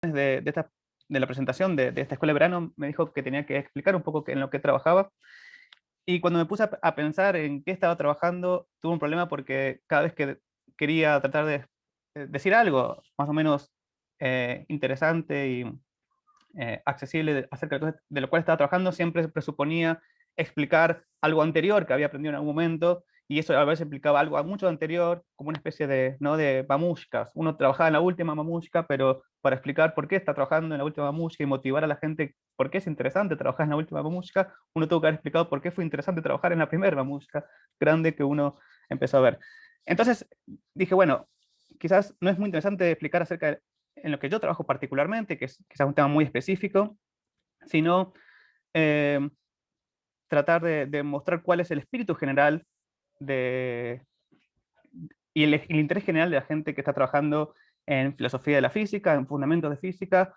de la presentación de esta escuela de verano, me dijo que tenía que explicar un poco en lo que trabajaba. Y cuando me puse a pensar en qué estaba trabajando, tuve un problema porque cada vez que quería tratar de decir algo más o menos interesante y accesible acerca de lo cual estaba trabajando, siempre presuponía explicar algo anterior que había aprendido en algún momento, y eso a veces implicaba algo mucho anterior, como una especie de, ¿no?, de mamushkas. Uno trabajaba en la última mamushka, pero para explicar por qué está trabajando en la última mamushka y motivar a la gente por qué es interesante trabajar en la última mamushka, uno tuvo que haber explicado por qué fue interesante trabajar en la primera mamushka grande que uno empezó a ver. Entonces dije, bueno, quizás no es muy interesante explicar acerca de en lo que yo trabajo particularmente, que es quizás un tema muy específico, sino eh, tratar de mostrar cuál es el espíritu general de, y el interés general de la gente que está trabajando en filosofía de la física, en fundamentos de física,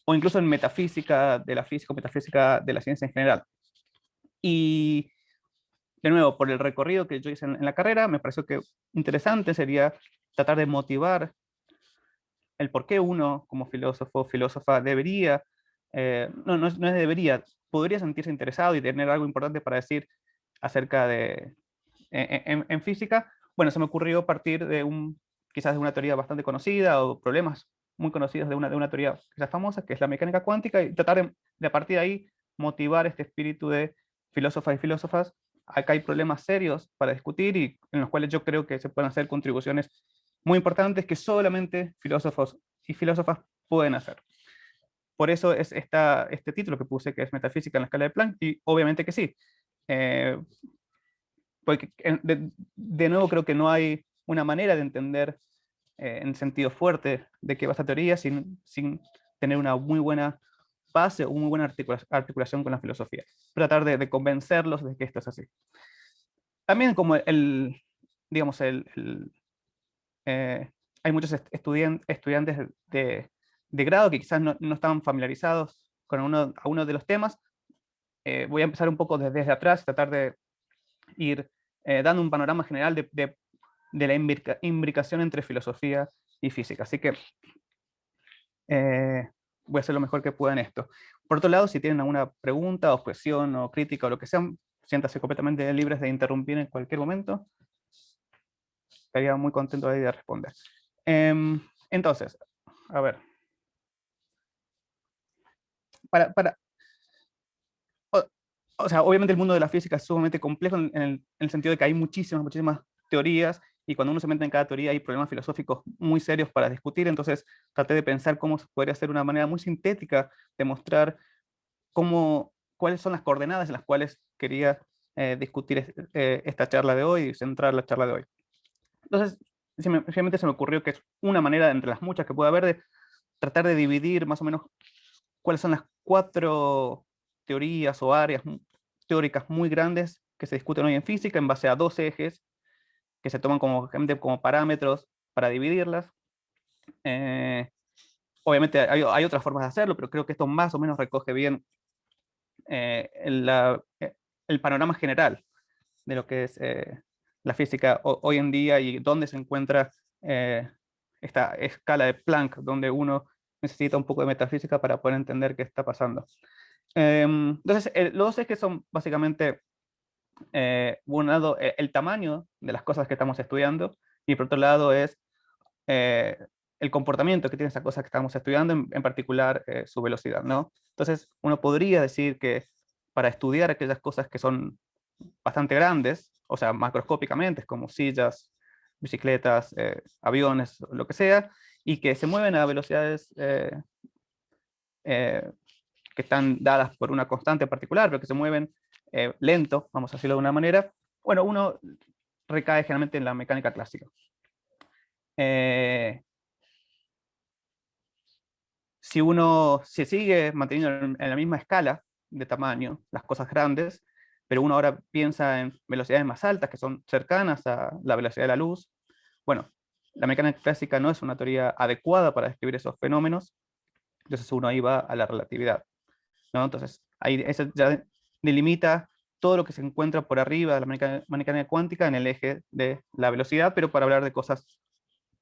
o incluso en metafísica de la física o metafísica de la ciencia en general. Y de nuevo, por el recorrido que yo hice en la carrera, me pareció que interesante sería tratar de motivar el por qué uno como filósofo o filósofa debería, no es debería, podría sentirse interesado y tener algo importante para decir acerca de, en física. Bueno, se me ocurrió partir de quizás de una teoría bastante conocida o problemas muy conocidos de una teoría quizás famosa, que es la mecánica cuántica, y tratar de a partir de ahí motivar este espíritu de filósofas y filósofas. Acá hay problemas serios para discutir y en los cuales yo creo que se pueden hacer contribuciones muy importantes que solamente filósofos y filósofas pueden hacer. Por eso es este título que puse, que es Metafísica en la escala de Planck, y obviamente que sí. Eh, Porque de nuevo creo que no hay una manera de entender en sentido fuerte de qué va esta teoría sin tener una muy buena base o muy buena articulación con la filosofía. Tratar de convencerlos de que esto es así. También como digamos, hay muchos estudiantes de grado que quizás no están familiarizados con uno de los temas. Voy a empezar un poco desde atrás, tratar de ir dando un panorama general de la imbricación entre filosofía y física. Así que voy a hacer lo mejor que pueda en esto. Por otro lado, si tienen alguna pregunta, objeción o crítica o lo que sea, siéntanse completamente libres de interrumpir en cualquier momento. Estaría muy contento de responder. Entonces, a ver. Para, o, o sea, obviamente el mundo de la física es sumamente complejo en el sentido de que hay muchísimas teorías, y cuando uno se mete en cada teoría hay problemas filosóficos muy serios para discutir. Entonces traté de pensar cómo se podría hacer una manera muy sintética de mostrar cuáles son las coordenadas en las cuales quería discutir esta charla de hoy y centrar la charla de hoy. Entonces, simplemente se me ocurrió que es una manera, entre las muchas que puede haber, de tratar de dividir más o menos cuáles son las 4 teorías o áreas teóricas muy grandes que se discuten hoy en física en base a 2 ejes que se toman como parámetros para dividirlas. Obviamente hay otras formas de hacerlo, pero creo que esto más o menos recoge bien el panorama general de lo que es la física hoy en día y dónde se encuentra esta escala de Planck, donde uno necesita un poco de metafísica para poder entender qué está pasando. Entonces, los 2 ejes son básicamente, por un lado, el tamaño de las cosas que estamos estudiando, y por otro lado es eh, el comportamiento que tiene esa cosa que estamos estudiando, en particular su velocidad, ¿no? Entonces, uno podría decir que para estudiar aquellas cosas que son bastante grandes, o sea, macroscópicamente, como sillas, bicicletas, aviones, lo que sea, y que se mueven a velocidades eh, que están dadas por una constante particular, pero que se mueven lento, vamos a decirlo de una manera, bueno, uno recae generalmente en la mecánica clásica. Si uno se sigue manteniendo en la misma escala de tamaño, las cosas grandes, pero uno ahora piensa en velocidades más altas, que son cercanas a la velocidad de la luz, bueno, la mecánica clásica no es una teoría adecuada para describir esos fenómenos, entonces uno ahí va a la relatividad, ¿no? Entonces, ahí eso ya delimita todo lo que se encuentra por arriba de la mecánica cuántica en el eje de la velocidad, pero para hablar de cosas,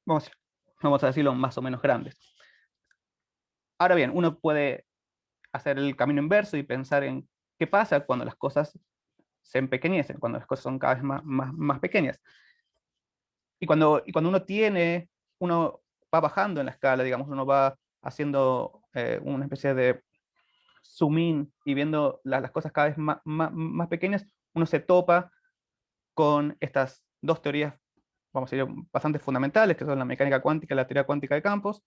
vamos, vamos a decirlo, más o menos grandes. Ahora bien, uno puede hacer el camino inverso y pensar en qué pasa cuando las cosas se empequeñecen, cuando las cosas son cada vez más pequeñas. Y cuando uno va bajando en la escala, digamos, uno va haciendo una especie de zoom in y viendo las cosas cada vez más pequeñas, uno se topa con estas dos teorías, vamos a decir, bastante fundamentales, que son la mecánica cuántica y la teoría cuántica de campos.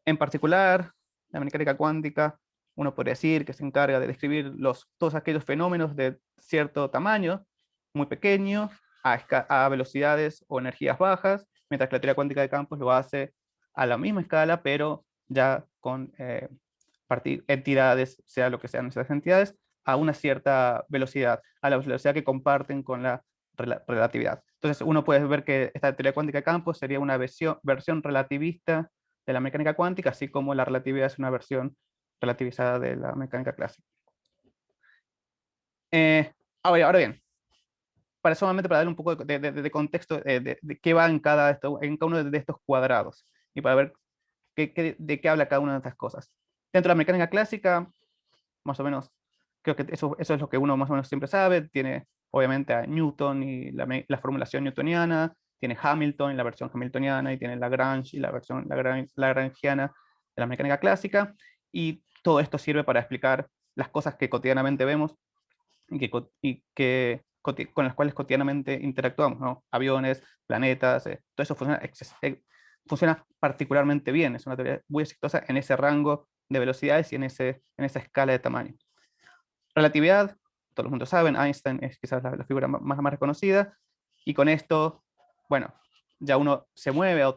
En particular, la mecánica cuántica, uno podría decir que se encarga de describir todos aquellos fenómenos de cierto tamaño, muy pequeño, a velocidades o energías bajas, mientras que la teoría cuántica de campos lo hace a la misma escala, pero ya con entidades, sea lo que sean esas entidades, a una cierta velocidad, a la velocidad que comparten con la relatividad. Entonces uno puede ver que esta teoría cuántica de campos sería una versión relativista de la mecánica cuántica, así como la relatividad es una versión relativizada de la mecánica clásica. Ahora bien, solamente para darle un poco de contexto de qué va en cada uno de estos cuadrados y para ver de qué habla cada una de estas cosas. Dentro de la mecánica clásica, más o menos, creo que eso es lo que uno más o menos siempre sabe. Tiene obviamente a Newton y la formulación newtoniana, tiene Hamilton y la versión hamiltoniana, y tiene Lagrange y la versión lagrangiana de la mecánica clásica, y todo esto sirve para explicar las cosas que cotidianamente vemos con las cuales cotidianamente interactuamos, ¿no? Aviones, planetas, todo eso funciona particularmente bien, es una teoría muy exitosa en ese rango de velocidades y en esa escala de tamaño. Relatividad, todo el mundo saben, Einstein es quizás la figura más reconocida, y con esto, bueno, ya uno se mueve a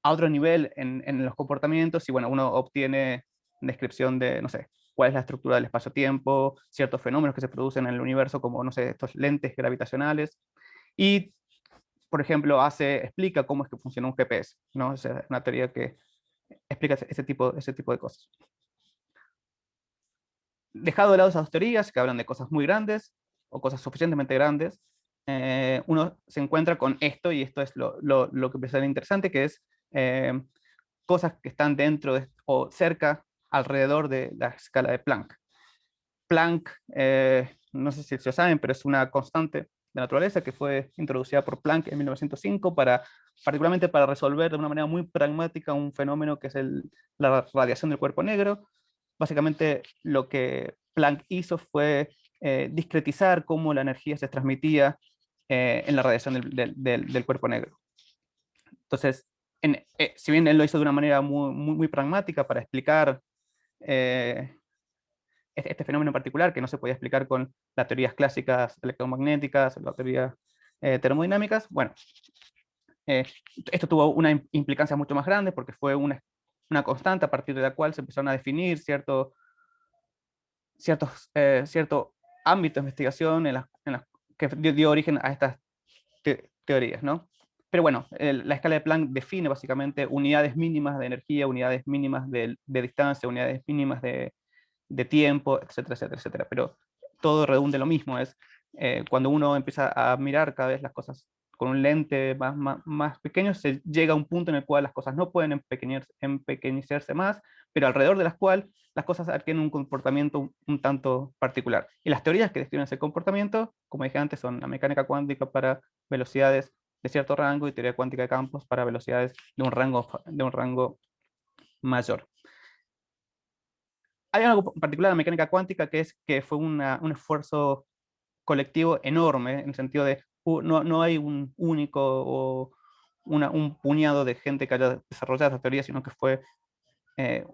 otro nivel en los comportamientos, y bueno, uno obtiene descripción de, no sé, cuál es la estructura del espacio-tiempo, ciertos fenómenos que se producen en el universo, como, no sé, estos lentes gravitacionales, y, por ejemplo, explica cómo es que funciona un GPS, ¿no? Es una teoría que explica ese tipo de cosas. Dejado de lado esas teorías que hablan de cosas muy grandes o cosas suficientemente grandes, uno se encuentra con esto, y esto es lo que me parece interesante, que es eh, cosas que están dentro o cerca, alrededor de la escala de Planck. Planck, no sé si lo saben, pero es una constante de naturaleza que fue introducida por Planck en 1905 particularmente para resolver de una manera muy pragmática un fenómeno que es la radiación del cuerpo negro. Básicamente lo que Planck hizo fue discretizar cómo la energía se transmitía en la radiación del cuerpo negro. Entonces, si bien él lo hizo de una manera muy pragmática para explicar eh, este fenómeno en particular, que no se podía explicar con las teorías clásicas electromagnéticas, las teorías termodinámicas, bueno, eh, esto tuvo una implicancia mucho más grande porque fue una constante a partir de la cual se empezaron a definir cierto ámbito de investigación que dio origen a estas teorías, ¿no? Pero bueno, la escala de Planck define básicamente unidades mínimas de energía, unidades mínimas de distancia, unidades mínimas de tiempo, etcétera, etcétera, etcétera. Pero todo redunda en lo mismo, cuando uno empieza a mirar cada vez las cosas con un lente más pequeño, se llega a un punto en el cual las cosas no pueden empequeñecerse más, pero alrededor de las cuales las cosas adquieren un comportamiento un tanto particular. Y las teorías que describen ese comportamiento, como dije antes, son la mecánica cuántica para velocidades de cierto rango y teoría cuántica de campos para velocidades de un rango mayor. Hay algo particular en la mecánica cuántica, que es que fue un esfuerzo colectivo enorme, en el sentido de no hay un único o un puñado de gente que haya desarrollado esta teoría, sino que fue eh,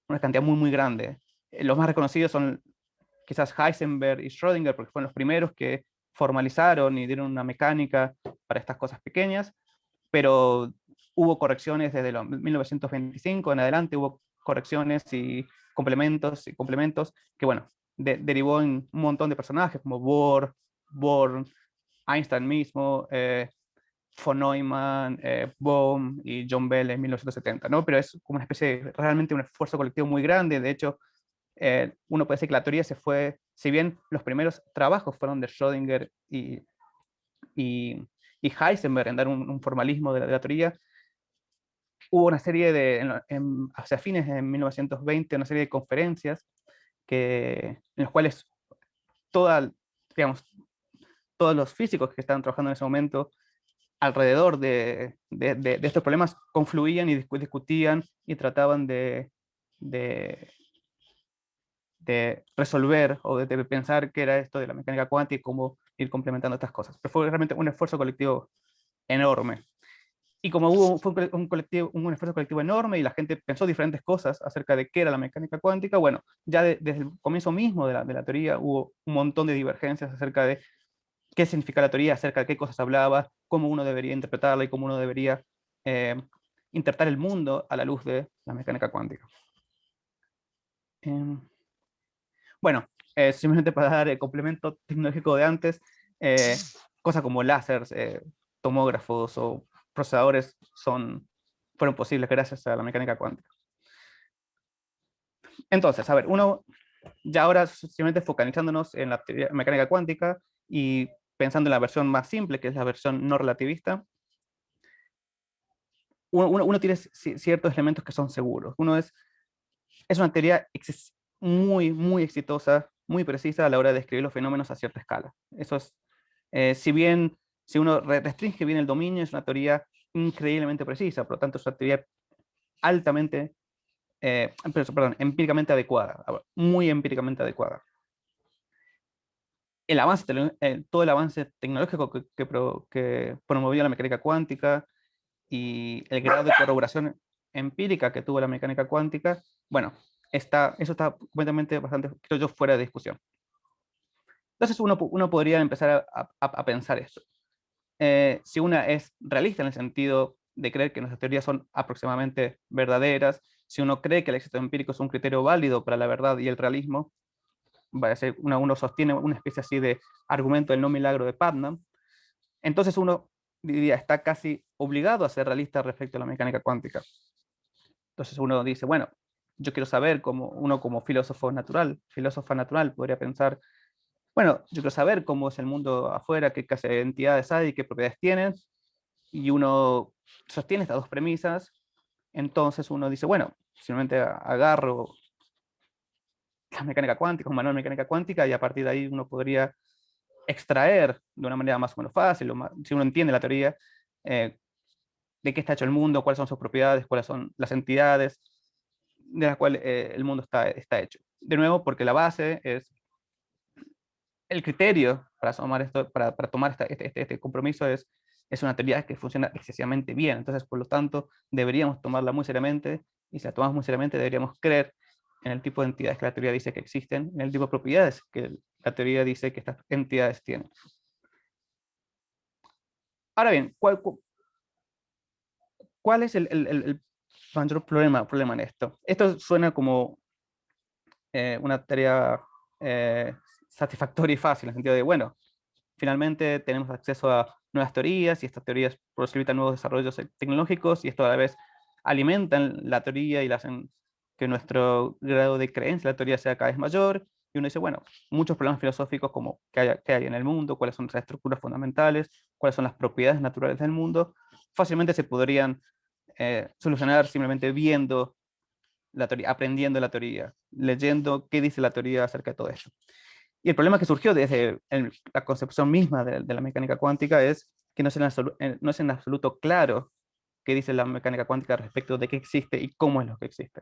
una cantidad muy grande. Los más reconocidos son quizás Heisenberg y Schrödinger, porque fueron los primeros que formalizaron y dieron una mecánica para estas cosas pequeñas, pero hubo correcciones desde 1925 en adelante, hubo correcciones y complementos que, bueno, derivó en un montón de personajes como Bohr, Born, Einstein mismo, von Neumann, Bohm y John Bell en 1970, ¿no? Pero es como una especie de realmente un esfuerzo colectivo muy grande. De hecho, uno puede decir que la teoría se fue, si bien los primeros trabajos fueron de Schrödinger y Heisenberg en dar un formalismo de la teoría, hubo una serie de, hacia fines de 1920, una serie de conferencias en las cuales toda, digamos, todos los físicos que estaban trabajando en ese momento alrededor de estos problemas confluían y discutían y trataban de, de resolver o de pensar qué era esto de la mecánica cuántica y cómo ir complementando estas cosas. Pero fue realmente un esfuerzo colectivo enorme. Y como fue un esfuerzo colectivo enorme y la gente pensó diferentes cosas acerca de qué era la mecánica cuántica, bueno, ya desde el comienzo mismo de la teoría hubo un montón de divergencias acerca de qué significa la teoría, acerca de qué cosas hablaba, cómo uno debería interpretarla y cómo uno debería eh, interpretar el mundo a la luz de la mecánica cuántica. Eh, bueno, simplemente para dar el complemento tecnológico de antes, eh, cosas como láseres, tomógrafos o procesadores fueron posibles gracias a la mecánica cuántica. Entonces, a ver, uno ya ahora simplemente focalizándonos en la mecánica cuántica y pensando en la versión más simple, que es la versión no relativista, uno tiene ciertos elementos que son seguros. Uno es una teoría muy, muy exitosa, muy precisa a la hora de describir los fenómenos a cierta escala. Eso es, si uno restringe bien el dominio, es una teoría increíblemente precisa, por lo tanto es una teoría altamente, perdón, empíricamente adecuada, muy empíricamente adecuada. Todo el avance tecnológico que promovió la mecánica cuántica y el grado de corroboración empírica que tuvo la mecánica cuántica, bueno, eso está completamente bastante, creo yo, fuera de discusión. Entonces uno podría empezar a pensar esto. Si una es realista en el sentido de creer que nuestras teorías son aproximadamente verdaderas, si uno cree que el éxito empírico es un criterio válido para la verdad y el realismo, va a ser, uno sostiene una especie así de argumento del no milagro de Putnam, entonces uno diría, está casi obligado a ser realista respecto a la mecánica cuántica. Entonces uno dice, bueno, yo quiero saber cómo uno como filósofa natural podría pensar, bueno, yo quiero saber cómo es el mundo afuera, qué clase de entidades hay, qué propiedades tienen, y uno sostiene estas dos premisas, entonces uno dice, bueno, simplemente agarro la mecánica cuántica, un manual de mecánica cuántica, y a partir de ahí uno podría extraer de una manera más o menos fácil, si uno entiende la teoría, de qué está hecho el mundo, cuáles son sus propiedades, cuáles son las entidades de las cuales el mundo está hecho. De nuevo, porque la base es el criterio para tomar este compromiso es una teoría que funciona excesivamente bien. Entonces, por lo tanto, deberíamos tomarla muy seriamente, y si la tomamos muy seriamente, deberíamos creer en el tipo de entidades que la teoría dice que existen, en el tipo de propiedades que la teoría dice que estas entidades tienen. Ahora bien, ¿cuál es el mayor problema en esto? Esto suena como una tarea satisfactoria y fácil, en el sentido de, bueno, finalmente tenemos acceso a nuevas teorías y estas teorías posibilitan nuevos desarrollos tecnológicos y esto a la vez alimentan la teoría y hacen que nuestro grado de creencia en la teoría sea cada vez mayor. Y uno dice, bueno, muchos problemas filosóficos como qué hay en el mundo, cuáles son nuestras estructuras fundamentales, cuáles son las propiedades naturales del mundo, fácilmente se podrían solucionar simplemente viendo la teoría, aprendiendo la teoría, leyendo qué dice la teoría acerca de todo esto. Y el problema que surgió desde la concepción misma de la mecánica cuántica es que no es en absoluto claro qué dice la mecánica cuántica respecto de qué existe y cómo es lo que existe.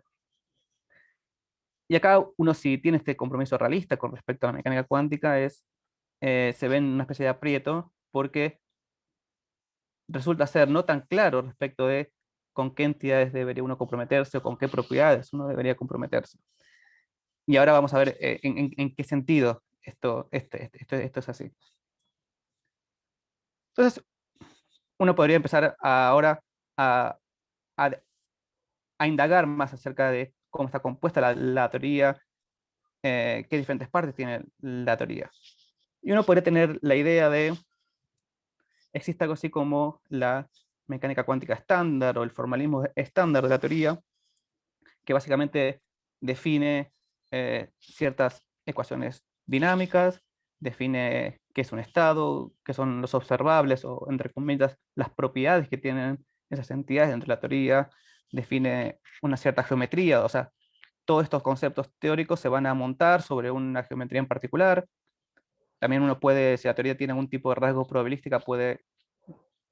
Y acá uno, si tiene este compromiso realista con respecto a la mecánica cuántica, se ve en una especie de aprieto porque resulta ser no tan claro respecto de con qué entidades debería uno comprometerse o con qué propiedades uno debería comprometerse. Y ahora vamos a ver en qué sentido esto es así. Entonces, uno podría empezar ahora a, a- a indagar más acerca de cómo está compuesta la teoría, qué diferentes partes tiene la teoría. Y uno podría tener la idea de, existe algo así como la mecánica cuántica estándar o el formalismo estándar de la teoría, que básicamente define ciertas ecuaciones dinámicas, define qué es un estado, qué son los observables o, entre comillas, las propiedades que tienen esas entidades dentro de la teoría, define una cierta geometría, o sea, todos estos conceptos teóricos se van a montar sobre una geometría en particular. También uno puede, si la teoría tiene algún tipo de rasgo probabilística, puede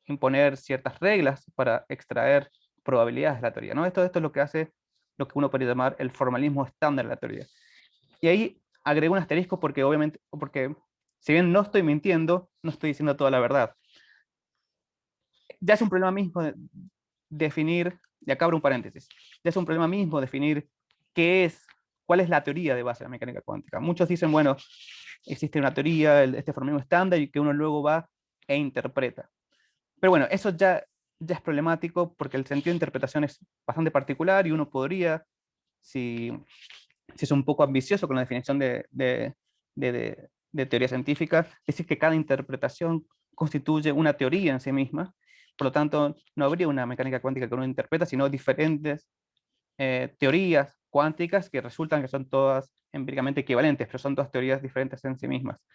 imponer ciertas reglas para extraer probabilidades de la teoría, ¿no? Esto es lo que hace lo que uno puede llamar el formalismo estándar de la teoría. Y ahí agrego un asterisco porque obviamente, porque si bien no estoy mintiendo, no estoy diciendo toda la verdad. Ya es un problema mismo definir, y acá abro un paréntesis, ya es un problema mismo definir qué es, cuál es la teoría de base de la mecánica cuántica. Muchos dicen, bueno, existe una teoría, este formalismo estándar, y que uno luego va e interpreta. Pero bueno, eso ya es problemático porque el sentido de interpretación es bastante particular y uno podría, si es un poco ambicioso con la definición de teoría científica, decir que cada interpretación constituye una teoría en sí misma. Por lo tanto, no habría una mecánica cuántica que uno interpreta, sino diferentes teorías cuánticas que resultan que son todas empíricamente equivalentes, pero son todas teorías diferentes en sí mismas.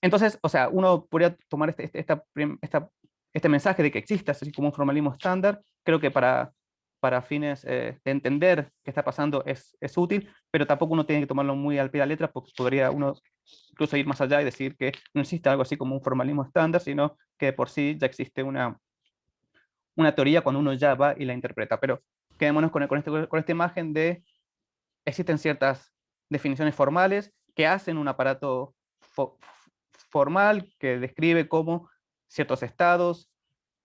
Entonces, o sea, uno podría tomar este mensaje de que existe así como un formalismo estándar, creo que para fines de entender qué está pasando es útil, pero tampoco uno tiene que tomarlo muy al pie de la letra, porque podría uno incluso ir más allá y decir que no existe algo así como un formalismo estándar, sino que de por sí ya existe una teoría cuando uno ya va y la interpreta. Pero quedémonos con esta imagen de existen ciertas definiciones formales que hacen un aparato formal que describe cómo ciertos estados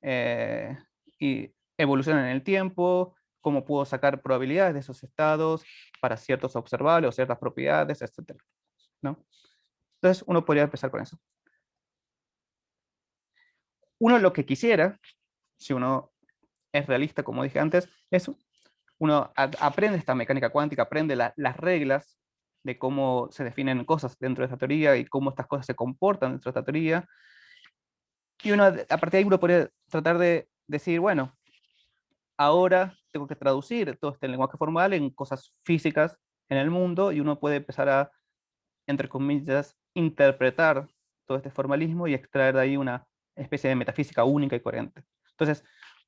eh, y evolucionan en el tiempo, cómo puedo sacar probabilidades de esos estados para ciertos observables o ciertas propiedades, etc. ¿No? Entonces uno podría empezar con eso. Uno lo que quisiera, si uno es realista, como dije antes, es uno aprende esta mecánica cuántica, aprende las reglas de cómo se definen cosas dentro de esta teoría y cómo estas cosas se comportan dentro de esta teoría. Y uno, a partir de ahí uno puede tratar de decir, bueno, ahora tengo que traducir todo este lenguaje formal en cosas físicas en el mundo y uno puede empezar a, entre comillas, interpretar todo este formalismo y extraer de ahí una especie de metafísica única y coherente. Entonces,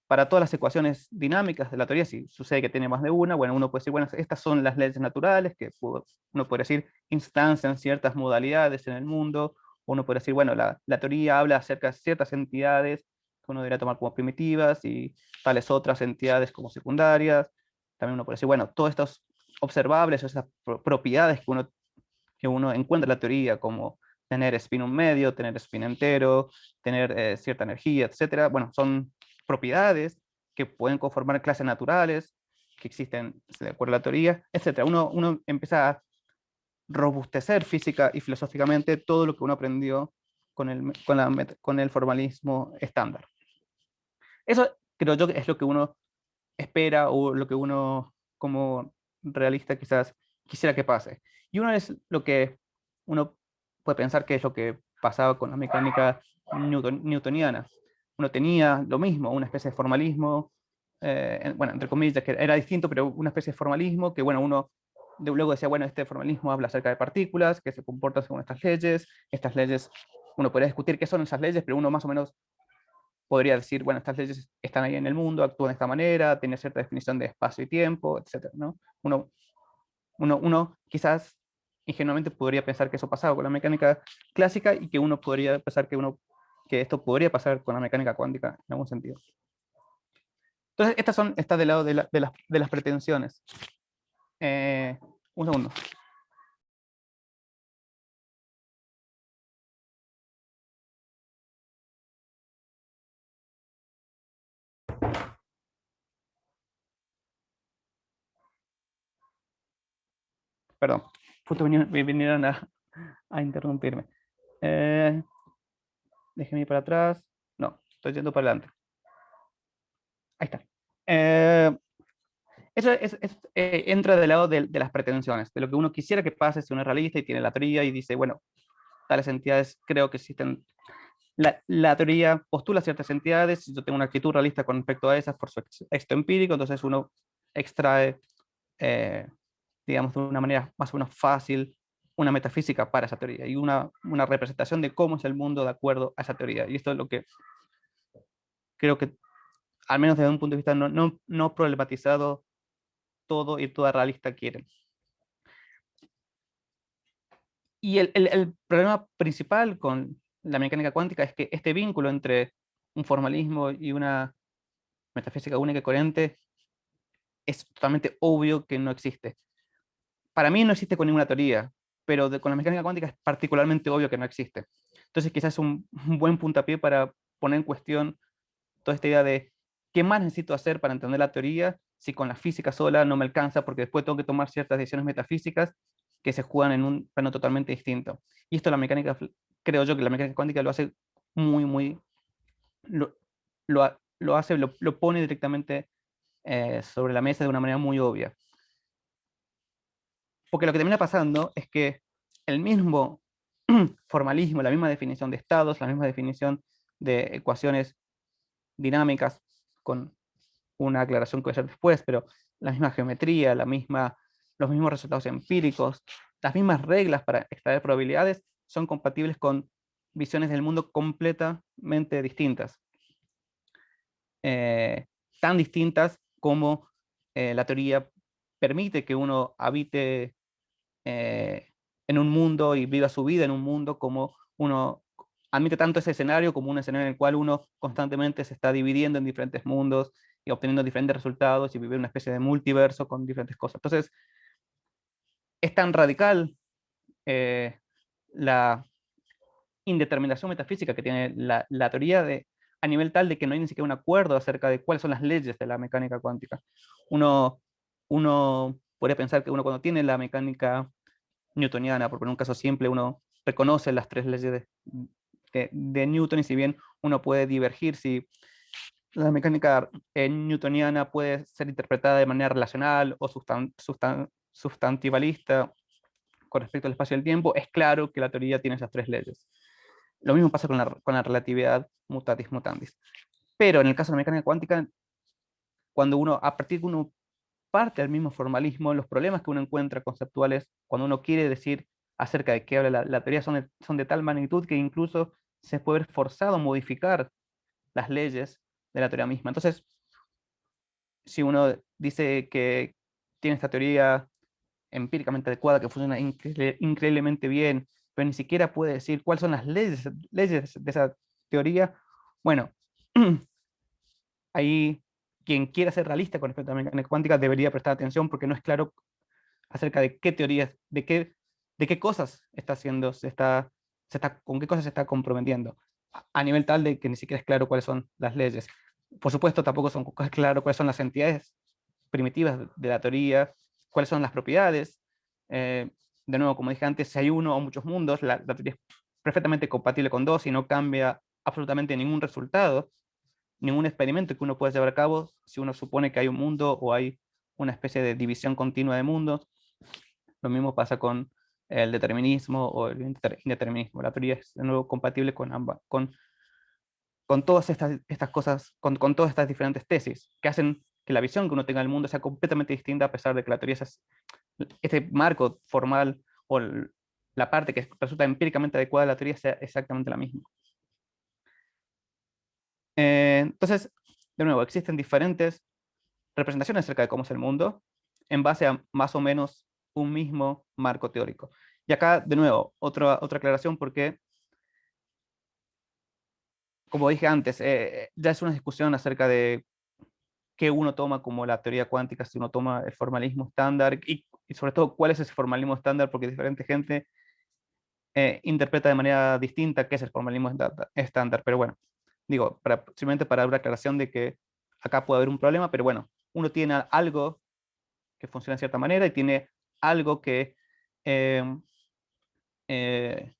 para todas las ecuaciones dinámicas de la teoría, si sucede que tiene más de una, bueno, uno puede decir, bueno, estas son las leyes naturales, que uno puede decir instancian ciertas modalidades en el mundo, o uno puede decir, bueno, la teoría habla acerca de ciertas entidades que uno debería tomar como primitivas y tales otras entidades como secundarias. También uno puede decir, bueno, todos estos observables o esas propiedades que uno encuentra en la teoría, como tener spin un medio, tener spin entero, tener cierta energía, etcétera. Bueno, son propiedades que pueden conformar clases naturales, que existen de acuerdo a la teoría, etcétera. Uno empieza a robustecer física y filosóficamente todo lo que uno aprendió con el formalismo estándar. Eso creo yo que es lo que uno espera o lo que uno como realista quizás quisiera que pase. Y uno es lo que uno puede pensar que es lo que pasaba con la mecánica newtoniana. Uno tenía lo mismo, una especie de formalismo, bueno, entre comillas, que era distinto, pero una especie de formalismo que, bueno, uno luego decía, bueno, este formalismo habla acerca de partículas, que se comportan según estas leyes, uno podría discutir qué son esas leyes, pero uno más o menos podría decir, bueno, estas leyes están ahí en el mundo, actúan de esta manera, tiene cierta definición de espacio y tiempo, etc. ¿no? Uno quizás ingenuamente podría pensar que eso pasaba con la mecánica clásica y que uno podría pensar que esto podría pasar con la mecánica cuántica en algún sentido. Entonces, estas del lado de las pretensiones. Un segundo. Perdón, justo vinieron a interrumpirme. Déjeme ir para atrás. No, estoy yendo para adelante. Ahí está. Eso entra del lado de las pretensiones, de lo que uno quisiera que pase si uno es realista y tiene la teoría y dice, bueno, tales entidades creo que existen. La teoría postula ciertas entidades, yo tengo una actitud realista con respecto a esas por su éxito empírico, entonces uno extrae, eh, digamos, de una manera más o menos fácil, una metafísica para esa teoría y una representación de cómo es el mundo de acuerdo a esa teoría. Y esto es lo que creo que al menos desde un punto de vista no problematizado, todo y toda realista quieren. Y el problema principal con la mecánica cuántica es que este vínculo entre un formalismo y una metafísica única y coherente es totalmente obvio que no existe. Para mí no existe con ninguna teoría, pero con la mecánica cuántica es particularmente obvio que no existe. Entonces quizás es un buen puntapié para poner en cuestión toda esta idea de qué más necesito hacer para entender la teoría si con la física sola no me alcanza, porque después tengo que tomar ciertas decisiones metafísicas que se juegan en un plano totalmente distinto. Y esto la mecánica, creo yo que la mecánica cuántica lo hace muy, lo, lo hace, lo pone directamente sobre la mesa de una manera muy obvia. Porque lo que termina pasando es que el mismo formalismo, la misma definición de estados, la misma definición de ecuaciones dinámicas, con una aclaración que voy a hacer después, pero la misma geometría, los mismos resultados empíricos, las mismas reglas para extraer probabilidades son compatibles con visiones del mundo completamente distintas. Eh, Tan distintas como la teoría permite que uno habite en un mundo y viva su vida en un mundo, como uno admite tanto ese escenario como un escenario en el cual uno constantemente se está dividiendo en diferentes mundos y obteniendo diferentes resultados y vivir una especie de multiverso con diferentes cosas. Entonces, es tan radical eh, la indeterminación metafísica que tiene la teoría a nivel tal de que no hay ni siquiera un acuerdo acerca de cuáles son las leyes de la mecánica cuántica. Uno, uno podría pensar que uno cuando tiene la mecánica newtoniana, por poner un caso simple, uno reconoce las tres leyes de Newton, y si bien uno puede divergir si la mecánica newtoniana puede ser interpretada de manera relacional o sustantivalista con respecto al espacio y el tiempo, es claro que la teoría tiene esas tres leyes. Lo mismo pasa con la relatividad mutatis mutandis. Pero en el caso de la mecánica cuántica, cuando uno, a partir de uno parte del mismo formalismo, los problemas que uno encuentra conceptuales cuando uno quiere decir acerca de qué habla la teoría son de tal magnitud que incluso se puede ver forzado a modificar las leyes de la teoría misma. Entonces, si uno dice que tiene esta teoría empíricamente adecuada, que funciona increíblemente bien, pero ni siquiera puede decir cuáles son las leyes de esa teoría, bueno, ahí quien quiera ser realista con respecto a la mecánica cuántica debería prestar atención porque no es claro acerca de qué teorías, de qué cosas está haciendo, con qué cosas se está comprometiendo, a nivel tal de que ni siquiera es claro cuáles son las leyes. Por supuesto, tampoco son claro cuáles son las entidades primitivas de la teoría, cuáles son las propiedades. Eh, de nuevo, como dije antes, si hay uno o muchos mundos, la teoría es perfectamente compatible con dos y no cambia absolutamente ningún resultado, ningún experimento que uno pueda llevar a cabo si uno supone que hay un mundo o hay una especie de división continua de mundos. Lo mismo pasa con el determinismo o el indeterminismo. La teoría es de nuevo compatible con ambas, con todas estas cosas, con todas estas diferentes tesis, que hacen que la visión que uno tenga del mundo sea completamente distinta a pesar de que la teoría es este marco formal o la parte que resulta empíricamente adecuada de la teoría sea exactamente la misma. Entonces, de nuevo, existen diferentes representaciones acerca de cómo es el mundo en base a más o menos un mismo marco teórico. Y acá, de nuevo, otra aclaración porque, como dije antes, ya es una discusión acerca de qué uno toma como la teoría cuántica, si uno toma el formalismo estándar y sobre todo cuál es ese formalismo estándar, porque diferente gente interpreta de manera distinta qué es el formalismo estándar. Pero bueno, digo, simplemente para dar una aclaración de que acá puede haber un problema, pero bueno, uno tiene algo que funciona de cierta manera y tiene algo que eh, eh,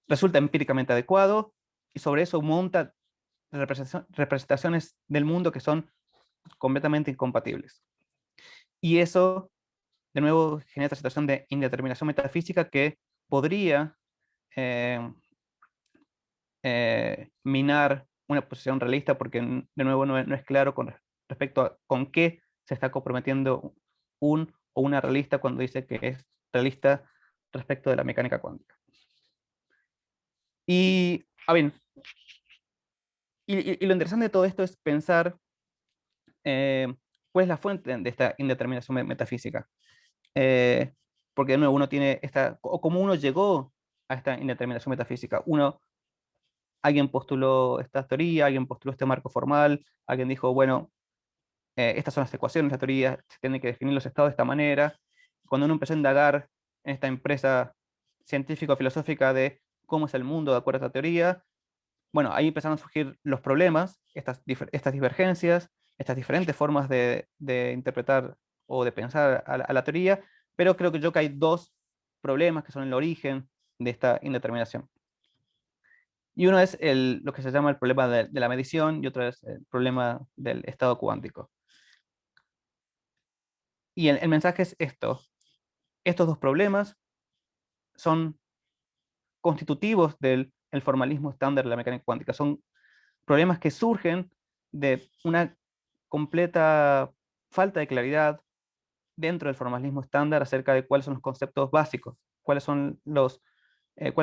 resulta empíricamente adecuado y sobre eso monta representaciones del mundo que son completamente incompatibles. Y eso, de nuevo, genera esta situación de indeterminación metafísica que podría eh, minar una posición realista porque, de nuevo, no es claro con respecto a con qué se está comprometiendo un o una realista cuando dice que es realista respecto de la mecánica cuántica. Y, a ver, y lo interesante de todo esto es pensar cuál es la fuente de esta indeterminación metafísica. Eh, Porque de nuevo uno tiene o cómo uno llegó a esta indeterminación metafísica. Alguien postuló esta teoría, alguien postuló este marco formal, alguien dijo, bueno, estas son las ecuaciones, la teoría, se tienen que definir los estados de esta manera. Cuando uno empezó a indagar en esta empresa científico-filosófica de cómo es el mundo de acuerdo a esta teoría, bueno, ahí empezaron a surgir los problemas, estas divergencias, estas diferentes formas de interpretar o de pensar a la teoría, pero creo que hay dos problemas que son el origen de esta indeterminación. Y uno es lo que se llama el problema de la medición y otro es el problema del estado cuántico. Y el mensaje es esto. Estos dos problemas son constitutivos del el formalismo estándar de la mecánica cuántica. Son problemas que surgen de una completa falta de claridad dentro del formalismo estándar acerca de cuáles son los conceptos básicos, cuál es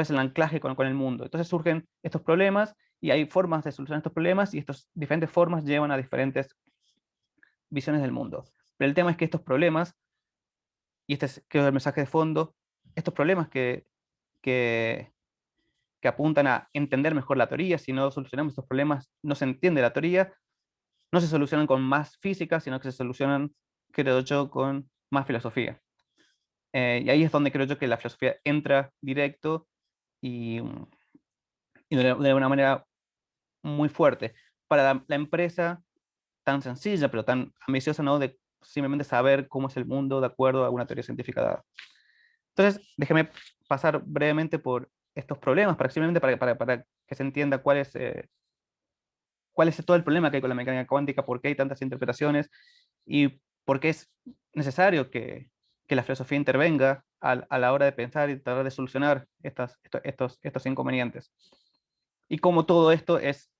el anclaje con el mundo. Entonces surgen estos problemas y hay formas de solucionar estos problemas y estas diferentes formas llevan a diferentes visiones del mundo. Pero el tema es que estos problemas, y este es creo el mensaje de fondo, estos problemas que, que apuntan a entender mejor la teoría, si no solucionamos estos problemas no se entiende la teoría, no se solucionan con más física, sino que se solucionan, creo yo, con más filosofía. Y ahí es donde creo yo que la filosofía entra directo y, y de una manera muy fuerte. Para la empresa tan sencilla, pero tan ambiciosa, ¿no? De simplemente saber cómo es el mundo de acuerdo a una teoría científica dada. Entonces, déjeme pasar brevemente por estos problemas, simplemente para que se entienda cuál es todo el problema que hay con la mecánica cuántica, por qué hay tantas interpretaciones y por qué es necesario que la filosofía intervenga a la hora de pensar y tratar de solucionar estos inconvenientes. Y cómo todo esto es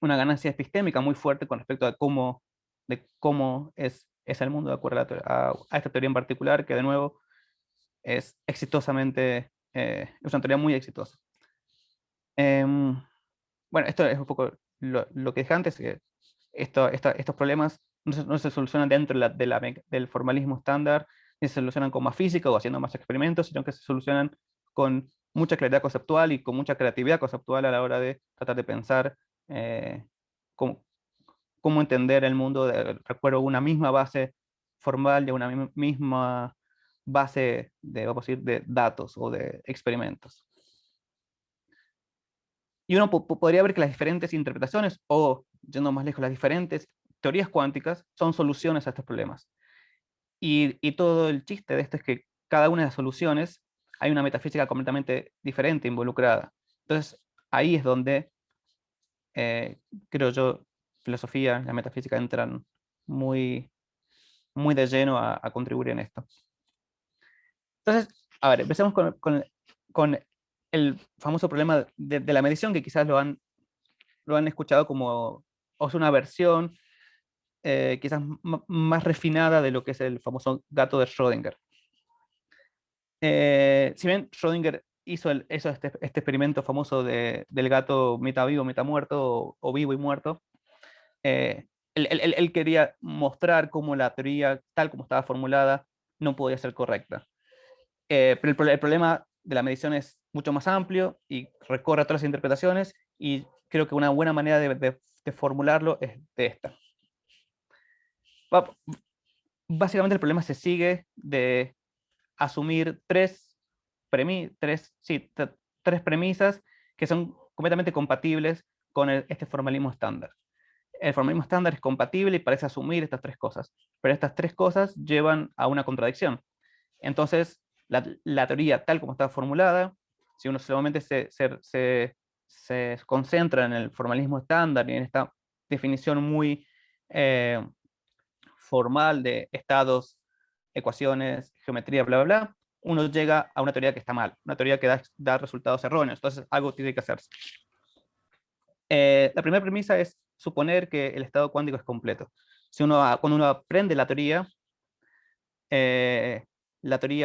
una ganancia epistémica muy fuerte con respecto de cómo es el mundo de acuerdo a esta teoría en particular, que de nuevo es es una teoría muy exitosa. Em, bueno, esto es un poco lo que dije antes, que estos problemas no se solucionan dentro del formalismo estándar, ni se solucionan con más física o haciendo más experimentos, sino que se solucionan con mucha claridad conceptual y con mucha creatividad conceptual a la hora de tratar de pensar eh, cómo, cómo entender el mundo de recuerdo una misma base formal y una misma base vamos a decir, de datos o de experimentos. Y uno podría ver que las diferentes interpretaciones, o yendo más lejos, las diferentes teorías cuánticas son soluciones a estos problemas. Y todo el chiste de esto es que cada una de las soluciones hay una metafísica completamente diferente involucrada. Entonces, ahí es donde, creo yo, filosofía y la metafísica entran muy, muy de lleno a contribuir en esto. Entonces, a ver, empecemos con el famoso problema de la medición, que quizás lo han escuchado como o es una versión quizás más refinada de lo que es el famoso gato de Schrödinger. Si bien Schrödinger hizo este experimento famoso del gato mitad vivo, mitad muerto, o vivo y muerto, él quería mostrar cómo la teoría, tal como estaba formulada, no podía ser correcta. Pero el problema de la medición es mucho más amplio y recorre todas las interpretaciones, y creo que una buena manera de formularlo es de esta. Básicamente el problema se sigue de asumir tres premisas que son completamente compatibles con este formalismo estándar. El formalismo estándar es compatible y parece asumir estas tres cosas, pero estas tres cosas llevan a una contradicción. Entonces, la teoría tal como está formulada, si uno solamente se concentra en el formalismo estándar y en esta definición muy formal de estados, ecuaciones, geometría, bla, bla, bla, uno llega a una teoría que está mal, una teoría que da resultados erróneos. Entonces, algo tiene que hacerse. La primera premisa es suponer que el estado cuántico es completo. Cuando uno aprende la teoría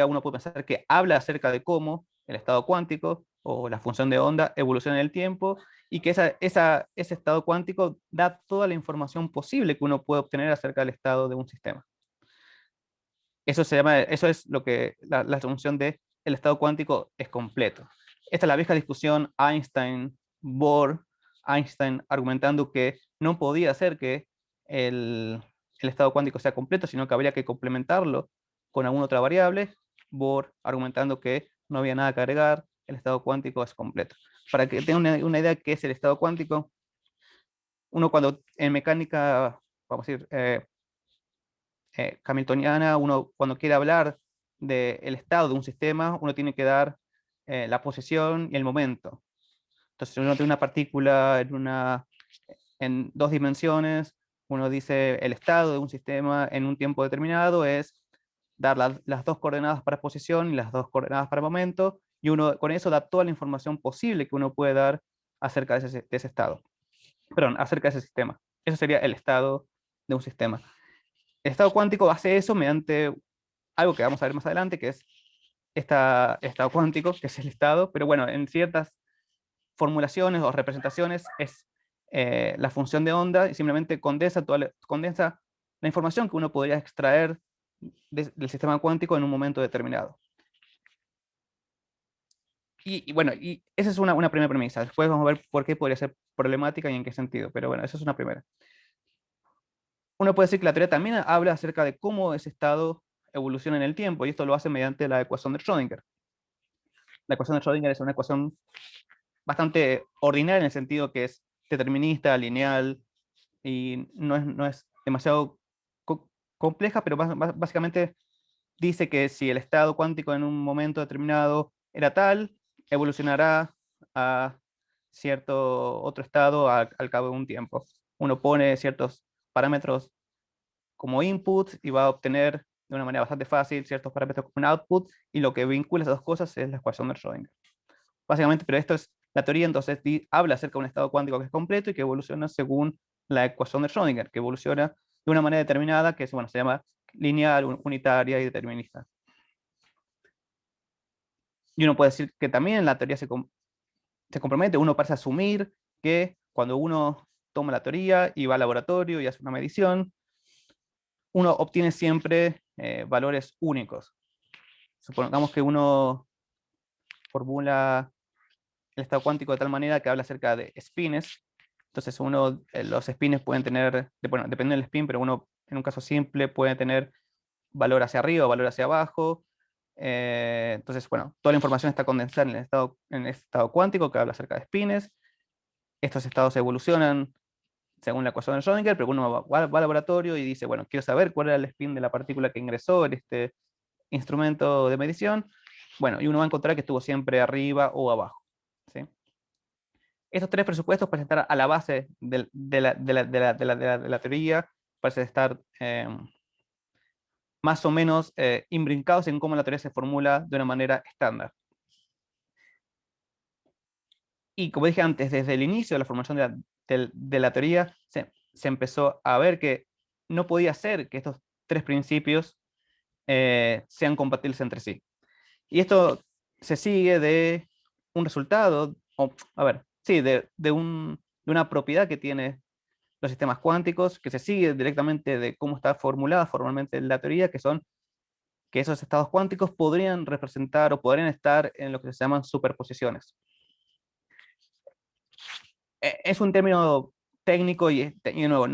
uno puede pensar que habla acerca de cómo el estado cuántico o la función de onda evoluciona en el tiempo, y que ese estado cuántico da toda la información posible que uno puede obtener acerca del estado de un sistema. Eso es lo que la asunción de el estado cuántico es completo. Esta es la vieja discusión Einstein-Bohr, Einstein argumentando que no podía ser que el estado cuántico sea completo, sino que habría que complementarlo con alguna otra variable. Bohr argumentando que no había nada que agregar, el estado cuántico es completo. Para que tengan una idea de qué es el estado cuántico, uno cuando en mecánica, vamos a decir, hamiltoniana, uno cuando quiere hablar del estado de un sistema, uno tiene que dar la posición y el momento. Entonces, si uno tiene una partícula en dos dimensiones, uno dice el estado de un sistema en un tiempo determinado es dar las dos coordenadas para posición y las dos coordenadas para momento, y uno con eso da toda la información posible que uno puede dar acerca de ese estado. Perdón, acerca de ese sistema. Eso sería el estado de un sistema. El estado cuántico hace eso mediante algo que vamos a ver más adelante, que es estado cuántico, que es el estado, pero bueno, en ciertas formulaciones o representaciones es la función de onda y simplemente condensa la información que uno podría extraer del sistema cuántico en un momento determinado. Y bueno, y esa es una primera premisa. Después vamos a ver por qué podría ser problemática y en qué sentido, pero bueno, esa es una primera. Uno puede decir que la teoría también habla acerca de cómo ese estado evoluciona en el tiempo, y esto lo hace mediante la ecuación de Schrödinger. La ecuación de Schrödinger es una ecuación bastante ordinaria en el sentido que es determinista, lineal, y no es demasiado compleja, pero básicamente dice que si el estado cuántico en un momento determinado era tal, evolucionará a cierto otro estado al cabo de un tiempo. Uno pone ciertos parámetros como input y va a obtener de una manera bastante fácil ciertos parámetros como un output, y lo que vincula esas dos cosas es la ecuación de Schrödinger. Básicamente, pero esto es la teoría, entonces habla acerca de un estado cuántico que es completo y que evoluciona según la ecuación de Schrödinger, que evoluciona de una manera determinada que es, bueno, se llama lineal, unitaria y determinista. Y uno puede decir que también la teoría se compromete, uno parece asumir que cuando uno toma la teoría y va al laboratorio y hace una medición, uno obtiene siempre valores únicos. Supongamos que uno formula el estado cuántico de tal manera que habla acerca de spines. Entonces los spines pueden tener, bueno, depende del spin, pero uno en un caso simple puede tener valor hacia arriba o valor hacia abajo. Entonces, bueno, toda la información está condensada en el estado cuántico que habla acerca de spines. Estos estados evolucionan según la ecuación de Schrödinger, pero uno va al laboratorio y dice, bueno, quiero saber cuál era el spin de la partícula que ingresó en este instrumento de medición. Bueno, y uno va a encontrar que estuvo siempre arriba o abajo. ¿Sí? Estos tres presupuestos parecen estar a la base de la teoría, parecen estar más o menos imbrincados en cómo la teoría se formula de una manera estándar. Y como dije antes, desde el inicio de la formación de la teoría, se empezó a ver que no podía ser que estos tres principios sean compatibles entre sí. Y esto se sigue de un resultado, a ver, sí, de una propiedad que tiene los sistemas cuánticos, que se sigue directamente de cómo está formulada formalmente la teoría, que son que esos estados cuánticos podrían representar o podrían estar en lo que se llaman superposiciones. Es un término técnico y de nuevo,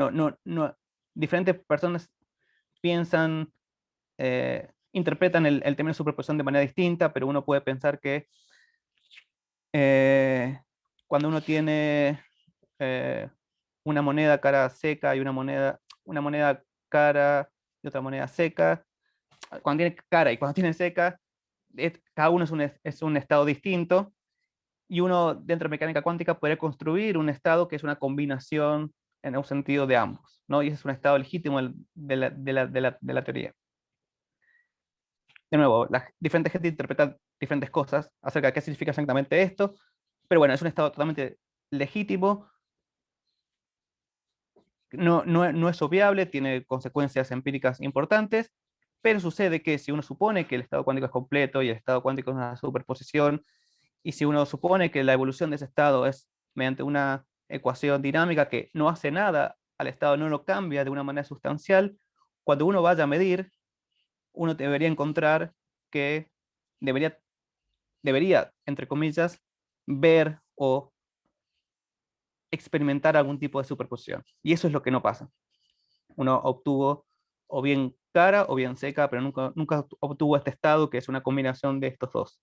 diferentes personas piensan, interpretan el término superposición de manera distinta, pero uno puede pensar que cuando uno tiene una moneda cara seca y una moneda cara y otra moneda seca, cuando tiene cara y cuando tiene seca, cada uno es un estado distinto, y uno dentro de mecánica cuántica podría construir un estado que es una combinación en un sentido de ambos, ¿no? Y ese es un estado legítimo de la teoría. De nuevo, la diferente gente interpreta diferentes cosas acerca de qué significa exactamente esto, pero bueno, es un estado totalmente legítimo, no es obviable, tiene consecuencias empíricas importantes, pero sucede que si uno supone que el estado cuántico es completo y el estado cuántico es una superposición, Y si uno supone que la evolución de ese estado es mediante una ecuación dinámica que no hace nada al estado, no lo cambia de una manera sustancial, cuando uno vaya a medir, uno debería encontrar que debería, entre comillas, ver o experimentar algún tipo de superposición. Y eso es lo que no pasa. Uno obtuvo o bien cara o bien seca, pero nunca obtuvo este estado que es una combinación de estos dos.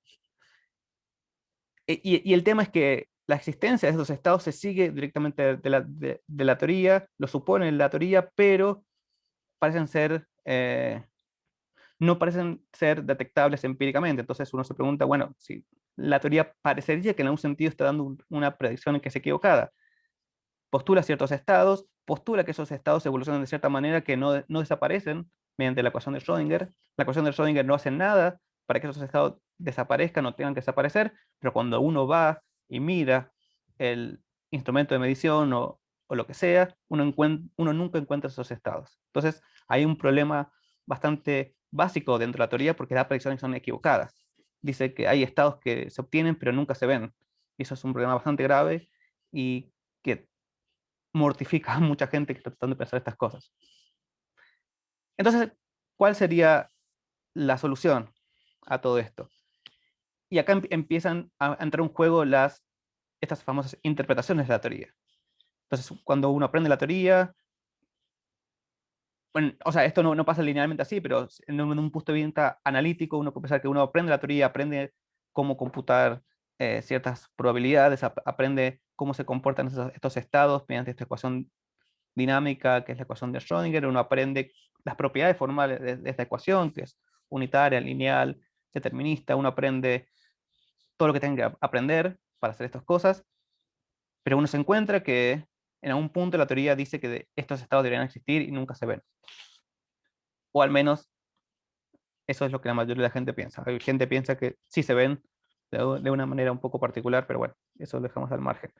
Y el tema es que la existencia de estos estados se sigue directamente de la teoría, lo supone la teoría, pero parecen ser, no parecen ser detectables empíricamente. Entonces uno se pregunta, bueno, si la teoría parecería que en algún sentido está dando una predicción que es equivocada. Postula ciertos estados, postula que esos estados evolucionan de cierta manera que no desaparecen mediante la ecuación de Schrödinger. La ecuación de Schrödinger no hace nada para que esos estados desaparezcan o tengan que desaparecer, pero cuando uno va y mira el instrumento de medición o lo que sea, uno nunca encuentra esos estados. Entonces, hay un problema bastante básico dentro de la teoría porque las predicciones son equivocadas. Dice que hay estados que se obtienen pero nunca se ven. Y eso es un problema bastante grave y que mortifica a mucha gente que está tratando de pensar estas cosas. Entonces, ¿cuál sería la solución a todo esto? Y acá empiezan a entrar en juego estas famosas interpretaciones de la teoría. Entonces, cuando uno aprende la teoría, bueno, o sea, esto no pasa linealmente así, pero en un punto de vista analítico, uno puede pensar que uno aprende la teoría, aprende cómo computar ciertas probabilidades, aprende cómo se comportan estos estados mediante esta ecuación dinámica, que es la ecuación de Schrödinger. Uno aprende las propiedades formales de esta ecuación, que es unitaria, lineal, determinista. Uno aprende todo lo que tenga que aprender para hacer estas cosas, pero uno se encuentra que en algún punto la teoría dice que estos estados deberían existir y nunca se ven. O al menos eso es lo que la mayoría de la gente piensa. Hay gente que piensa que sí se ven de una manera un poco particular, pero bueno, eso lo dejamos al margen.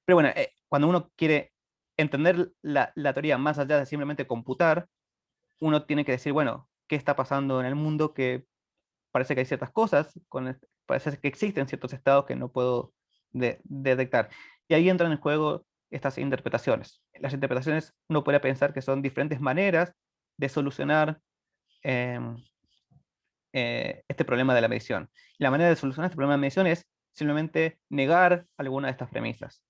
Pero bueno, cuando uno quiere entender la teoría más allá de simplemente computar, uno tiene que decir, bueno, ¿qué está pasando en el mundo? Que parece que hay ciertas cosas, parece que existen ciertos estados que no puedo detectar. Y ahí entran en juego estas interpretaciones. Las interpretaciones uno puede pensar que son diferentes maneras de solucionar em, este problema de la medición. La manera de solucionar este problema de medición es simplemente negar alguna de estas premisas.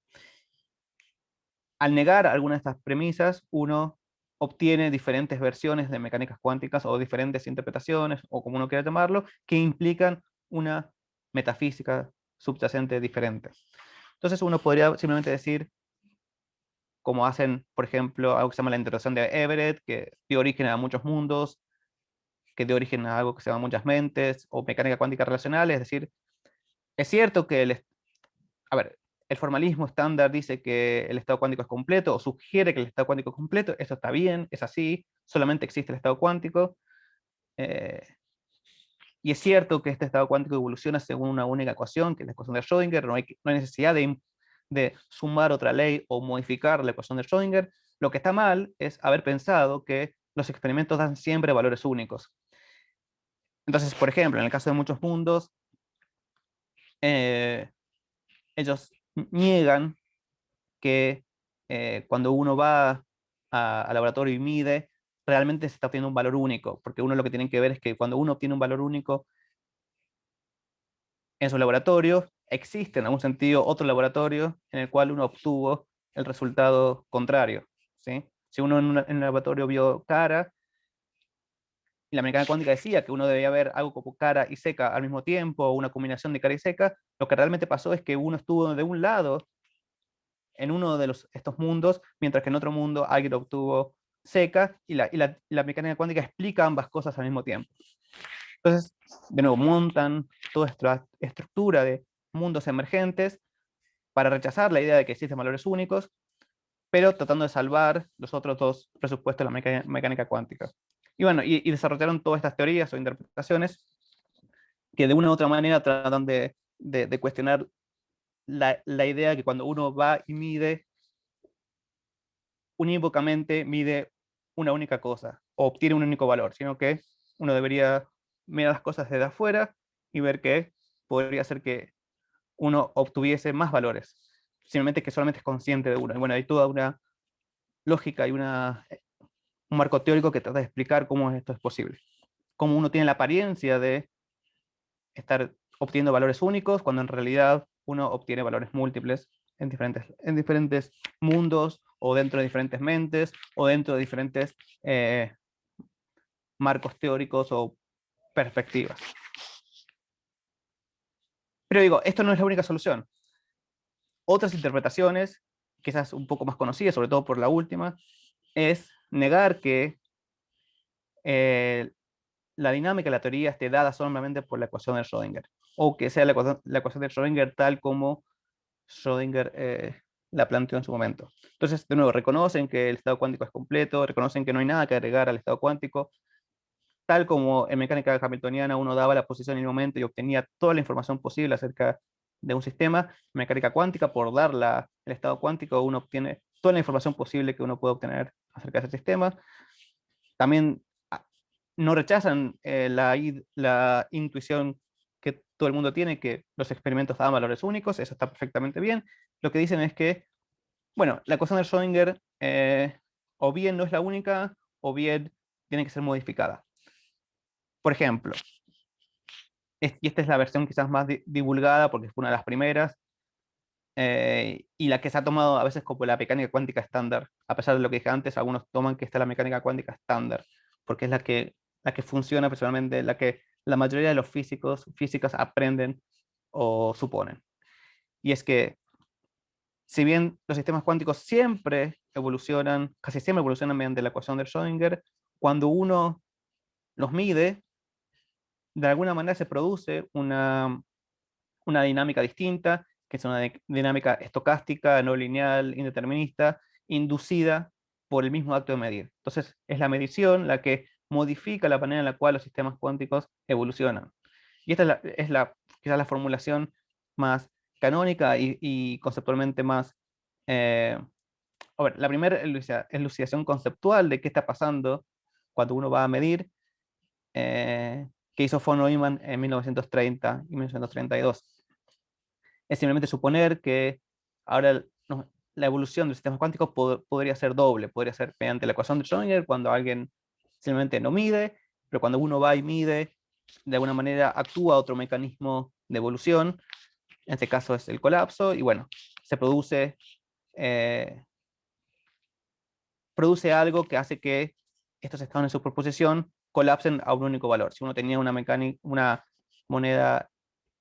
Al negar alguna de estas premisas, uno obtiene diferentes versiones de mecánicas cuánticas o diferentes interpretaciones, o como uno quiera llamarlo, que implican una metafísica subyacente diferente. Entonces uno podría simplemente decir, como hacen, por ejemplo, algo que se llama la interacción de Everett, que dio origen a muchos mundos, que dio origen a algo que se llama muchas mentes, o mecánica cuántica relacional, es decir, es cierto que a ver, el formalismo estándar dice que el estado cuántico es completo, o sugiere que el estado cuántico es completo. Eso está bien, es así, solamente existe el estado cuántico. eh, y es cierto que este estado cuántico evoluciona según una única ecuación, que es la ecuación de Schrödinger. No hay necesidad de sumar otra ley o modificar la ecuación de Schrödinger. Lo que está mal es haber pensado que los experimentos dan siempre valores únicos. Entonces, por ejemplo, en el caso de muchos mundos, eh, ellos niegan que cuando uno va al laboratorio y mide, realmente se está obteniendo un valor único, porque uno lo que tiene que ver es que cuando uno obtiene un valor único en su laboratorio, existe en algún sentido otro laboratorio en el cual uno obtuvo el resultado contrario, ¿sí? Si uno en un laboratorio vio cara, y la mecánica cuántica decía que uno debía ver algo como cara y seca al mismo tiempo, o una combinación de cara y seca, lo que realmente pasó es que uno estuvo de un lado en uno de estos mundos, mientras que en otro mundo alguien obtuvo seca, y la mecánica cuántica explica ambas cosas al mismo tiempo. Entonces, de nuevo, montan toda esta estructura de mundos emergentes para rechazar la idea de que existen valores únicos, pero tratando de salvar los otros dos presupuestos de la mecánica cuántica. Y bueno, y desarrollaron todas estas teorías o interpretaciones que de una u otra manera tratan de cuestionar la idea de que cuando uno va y mide, unívocamente mide una única cosa o obtiene un único valor, sino que uno debería mirar las cosas desde afuera y ver que podría ser que uno obtuviese más valores, simplemente que solamente es consciente de uno. Y bueno, hay toda una lógica y un marco teórico que trata de explicar cómo esto es posible. Cómo uno tiene la apariencia de estar obteniendo valores únicos, cuando en realidad uno obtiene valores múltiples en diferentes mundos, o dentro de diferentes mentes, o dentro de diferentes marcos teóricos o perspectivas. Pero digo, esto no es la única solución. Otras interpretaciones, quizás un poco más conocidas, sobre todo por la última, es negar que la dinámica de la teoría esté dada solamente por la ecuación de Schrödinger, o que sea la ecuación de Schrödinger tal como Schrödinger la planteó en su momento. Entonces, de nuevo, reconocen que el estado cuántico es completo, reconocen que no hay nada que agregar al estado cuántico, tal como en mecánica hamiltoniana uno daba la posición en el momento y obtenía toda la información posible acerca de un sistema, en mecánica cuántica, por dar el estado cuántico, uno obtiene toda la información posible que uno puede obtener acerca de ese sistema. También no rechazan la intuición que todo el mundo tiene, que los experimentos dan valores únicos, eso está perfectamente bien. Lo que dicen es que, bueno, la ecuación de Schrödinger o bien no es la única, o bien tiene que ser modificada. Por ejemplo, y esta es la versión quizás más divulgada, porque fue una de las primeras, y la que se ha tomado a veces como la mecánica cuántica estándar. A pesar de lo que dije antes, algunos toman que esta es la mecánica cuántica estándar, porque es la que funciona personalmente, la que la mayoría de los físicas aprenden o suponen. Y es que, si bien los sistemas cuánticos siempre evolucionan, casi siempre evolucionan mediante la ecuación de Schrödinger, cuando uno los mide, de alguna manera se produce una dinámica distinta, que es una dinámica estocástica, no lineal, indeterminista, inducida por el mismo acto de medir. Entonces, es la medición la que modifica la manera en la cual los sistemas cuánticos evolucionan. Y esta quizás la formulación más canónica y conceptualmente más... a ver, la primera elucidación conceptual de qué está pasando cuando uno va a medir, que hizo von Neumann en 1930 y 1932. Es simplemente suponer que ahora la evolución de los sistemas cuánticos podría ser doble, podría ser mediante la ecuación de Schrödinger, cuando alguien simplemente no mide, pero cuando uno va y mide, de alguna manera actúa otro mecanismo de evolución, en este caso es el colapso, y bueno, se eh, produce algo que hace que estos estados en superposición colapsen a un único valor. Si uno tenía una moneda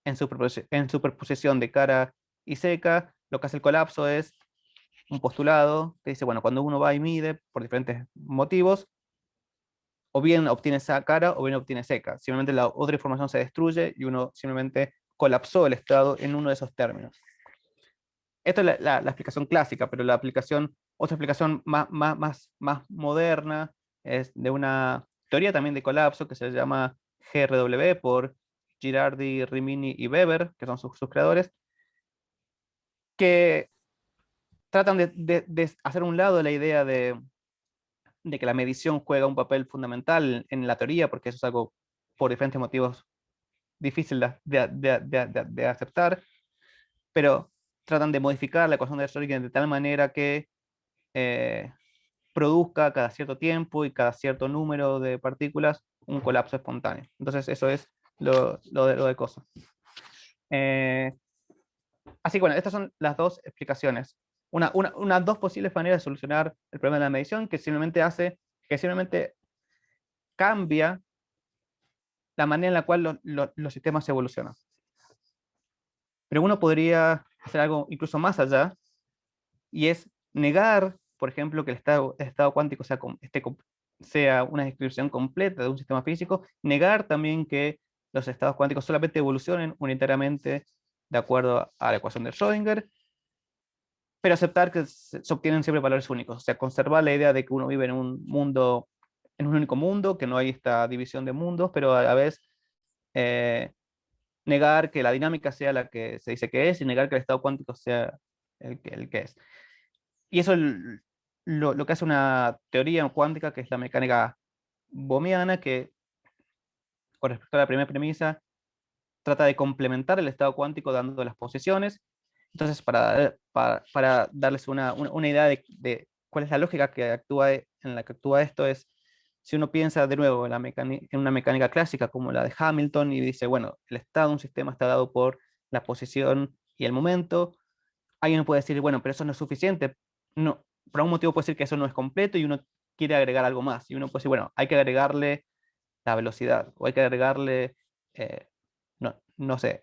en superposición de cara y seca, lo que hace el colapso es un postulado que dice, bueno, cuando uno va y mide por diferentes motivos, o bien obtiene esa cara o bien obtiene seca. Simplemente la otra información se destruye y uno simplemente colapsó el estado en uno de esos términos. Esto es la explicación clásica, pero otra explicación más moderna es de una teoría también de colapso que se llama GRW por Girardi, Rimini y Weber, que son sus creadores, que tratan de hacer un lado la idea de que la medición juega un papel fundamental en la teoría, porque eso es algo por diferentes motivos difícil de aceptar, pero tratan de modificar la ecuación de Schrödinger de tal manera que eh, produzca cada cierto tiempo y cada cierto número de partículas un colapso espontáneo. Entonces eso es lo de cosas. Así que bueno, estas son las dos explicaciones. Unas dos posibles maneras de solucionar el problema de la medición, que simplemente cambia la manera en la cual los sistemas evolucionan. Pero uno podría hacer algo incluso más allá, y es negar, por ejemplo, que el estado cuántico sea una descripción completa de un sistema físico, negar también que los estados cuánticos solamente evolucionen unitariamente de acuerdo a la ecuación de Schrödinger, pero aceptar que se obtienen siempre valores únicos, o sea, conservar la idea de que uno vive en un mundo, en un único mundo, que no hay esta división de mundos, pero a la vez eh, negar que la dinámica sea la que se dice que es y negar que el estado cuántico sea el que es. Y eso lo que hace una teoría cuántica, que es la mecánica bohmiana, que con respecto a la primera premisa, trata de complementar el estado cuántico dando las posiciones. Entonces, para darles una idea de cuál es la lógica en la que actúa esto, es si uno piensa de nuevo en, en una mecánica clásica como la de Hamilton y dice, bueno, el estado de un sistema está dado por la posición y el momento, alguien puede decir, bueno, pero eso no es suficiente. No, por algún motivo puede decir que eso no es completo y uno quiere agregar algo más. Y uno puede decir, bueno, hay que agregarle la velocidad o hay que agregarle, no sé,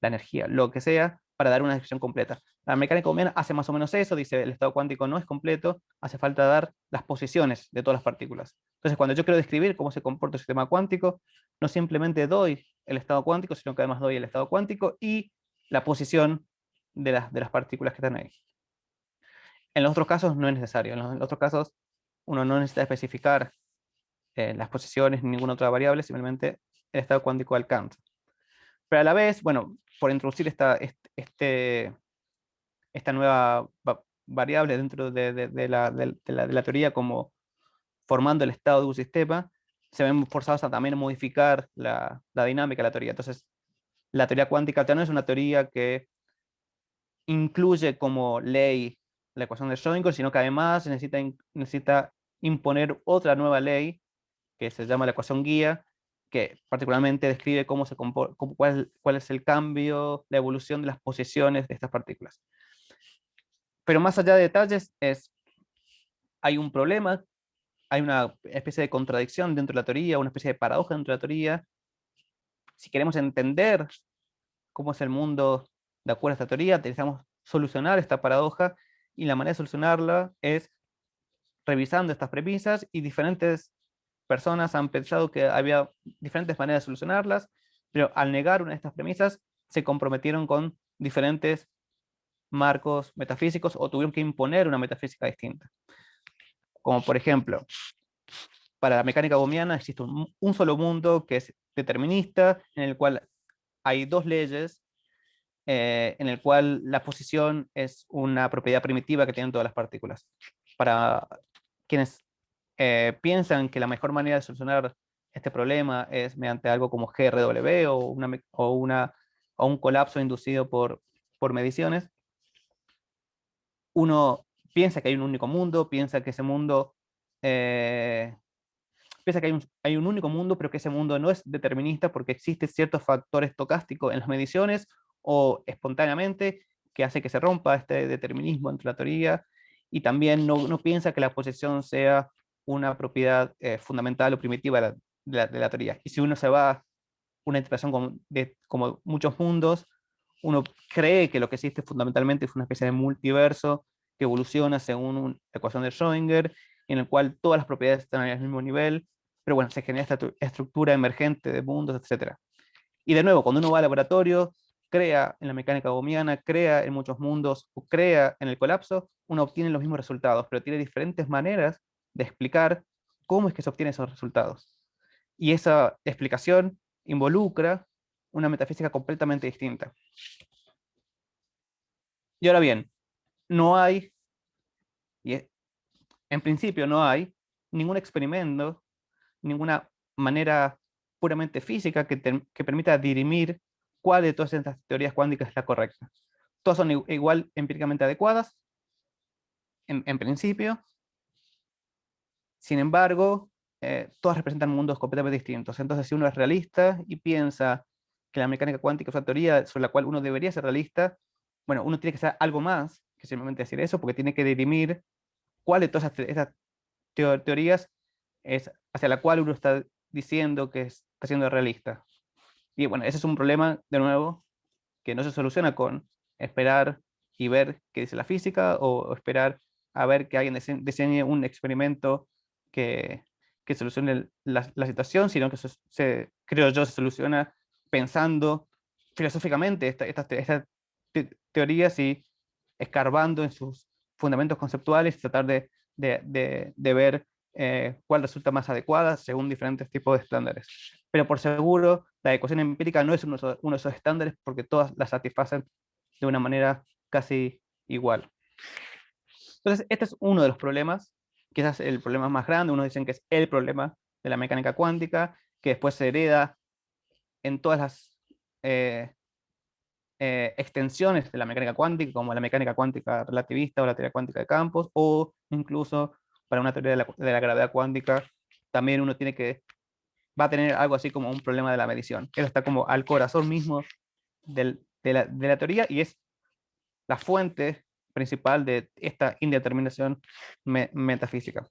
la energía, lo que sea, para dar una descripción completa. La mecánica quantiana hace más o menos eso, dice el estado cuántico no es completo, hace falta dar las posiciones de todas las partículas. Entonces, cuando yo quiero describir cómo se comporta el sistema cuántico, no simplemente doy el estado cuántico, sino que además doy el estado cuántico y la posición de las partículas que están ahí. En los otros casos no es necesario. En los otros casos uno no necesita especificar las posiciones ni ninguna otra variable, simplemente el estado cuántico alcanza. Pero a la vez, bueno, por introducir esta nueva variable dentro de la teoría como formando el estado de un sistema, se ven forzados a también modificar la dinámica de la teoría. Entonces, la teoría cuántica ya no es una teoría que incluye como ley la ecuación de Schrödinger, sino que además necesita imponer otra nueva ley que se llama la ecuación guía, que particularmente describe cuál es el cambio, la evolución de las posiciones de estas partículas. Pero más allá de detalles, hay un problema, hay una especie de contradicción dentro de la teoría, una especie de paradoja dentro de la teoría. Si queremos entender cómo es el mundo de acuerdo a esta teoría, necesitamos solucionar esta paradoja, y la manera de solucionarla es revisando estas premisas, y diferentes personas han pensado que había diferentes maneras de solucionarlas, pero al negar una de estas premisas se comprometieron con diferentes marcos metafísicos o tuvieron que imponer una metafísica distinta. Como por ejemplo, para la mecánica bohmiana existe un solo mundo que es determinista, en el cual hay dos leyes, en el cual la posición es una propiedad primitiva que tienen todas las partículas. Para quienes piensan que la mejor manera de solucionar este problema es mediante algo como GRW o un colapso inducido por mediciones, uno piensa que hay un único mundo, piensa que ese mundo, piensa que hay un único mundo, pero que ese mundo no es determinista porque existen ciertos factores estocásticos en las mediciones o espontáneamente que hace que se rompa este determinismo entre la teoría, y también no piensa que la posición sea una propiedad fundamental o primitiva de la teoría. Y si uno se va a una interpretación como muchos mundos, uno cree que lo que existe fundamentalmente es una especie de multiverso que evoluciona según una ecuación de Schrödinger, en el cual todas las propiedades están al mismo nivel, pero bueno, se genera esta estructura emergente de mundos, etc. Y de nuevo, cuando uno va al laboratorio, crea en la mecánica bohmiana, crea en muchos mundos o crea en el colapso, uno obtiene los mismos resultados, pero tiene diferentes maneras de explicar cómo es que se obtienen esos resultados. Y esa explicación involucra una metafísica completamente distinta. Y ahora bien, no hay, en principio no hay ningún experimento, ninguna manera puramente física que permita dirimir cuál de todas estas teorías cuánticas es la correcta. Todas son igual empíricamente adecuadas, en principio. Sin embargo, todas representan mundos completamente distintos. Entonces, si uno es realista y piensa que la mecánica cuántica es una teoría sobre la cual uno debería ser realista, bueno, uno tiene que ser algo más que simplemente decir eso, porque tiene que dirimir cuál de todas esas teorías es hacia la cual uno está diciendo que está siendo realista. Y bueno, ese es un problema, de nuevo, que no se soluciona con esperar y ver qué dice la física, o esperar a ver que alguien diseñe un experimento que, que solucione la situación, sino que creo yo, se soluciona pensando filosóficamente estas teorías y escarbando en sus fundamentos conceptuales y tratar de ver cuál resulta más adecuada según diferentes tipos de estándares. Pero por seguro, la ecuación empírica no es uno de esos estándares, porque todas las satisfacen de una manera casi igual. Entonces, este es uno de los problemas, quizás el problema más grande. Unos dicen que es el problema de la mecánica cuántica, que después se hereda en todas las extensiones de la mecánica cuántica, como la mecánica cuántica relativista o la teoría cuántica de campos, o incluso para una teoría de la gravedad cuántica, también uno va a tener algo así como un problema de la medición. Eso está como al corazón mismo de la teoría y es la fuente principal de esta indeterminación metafísica.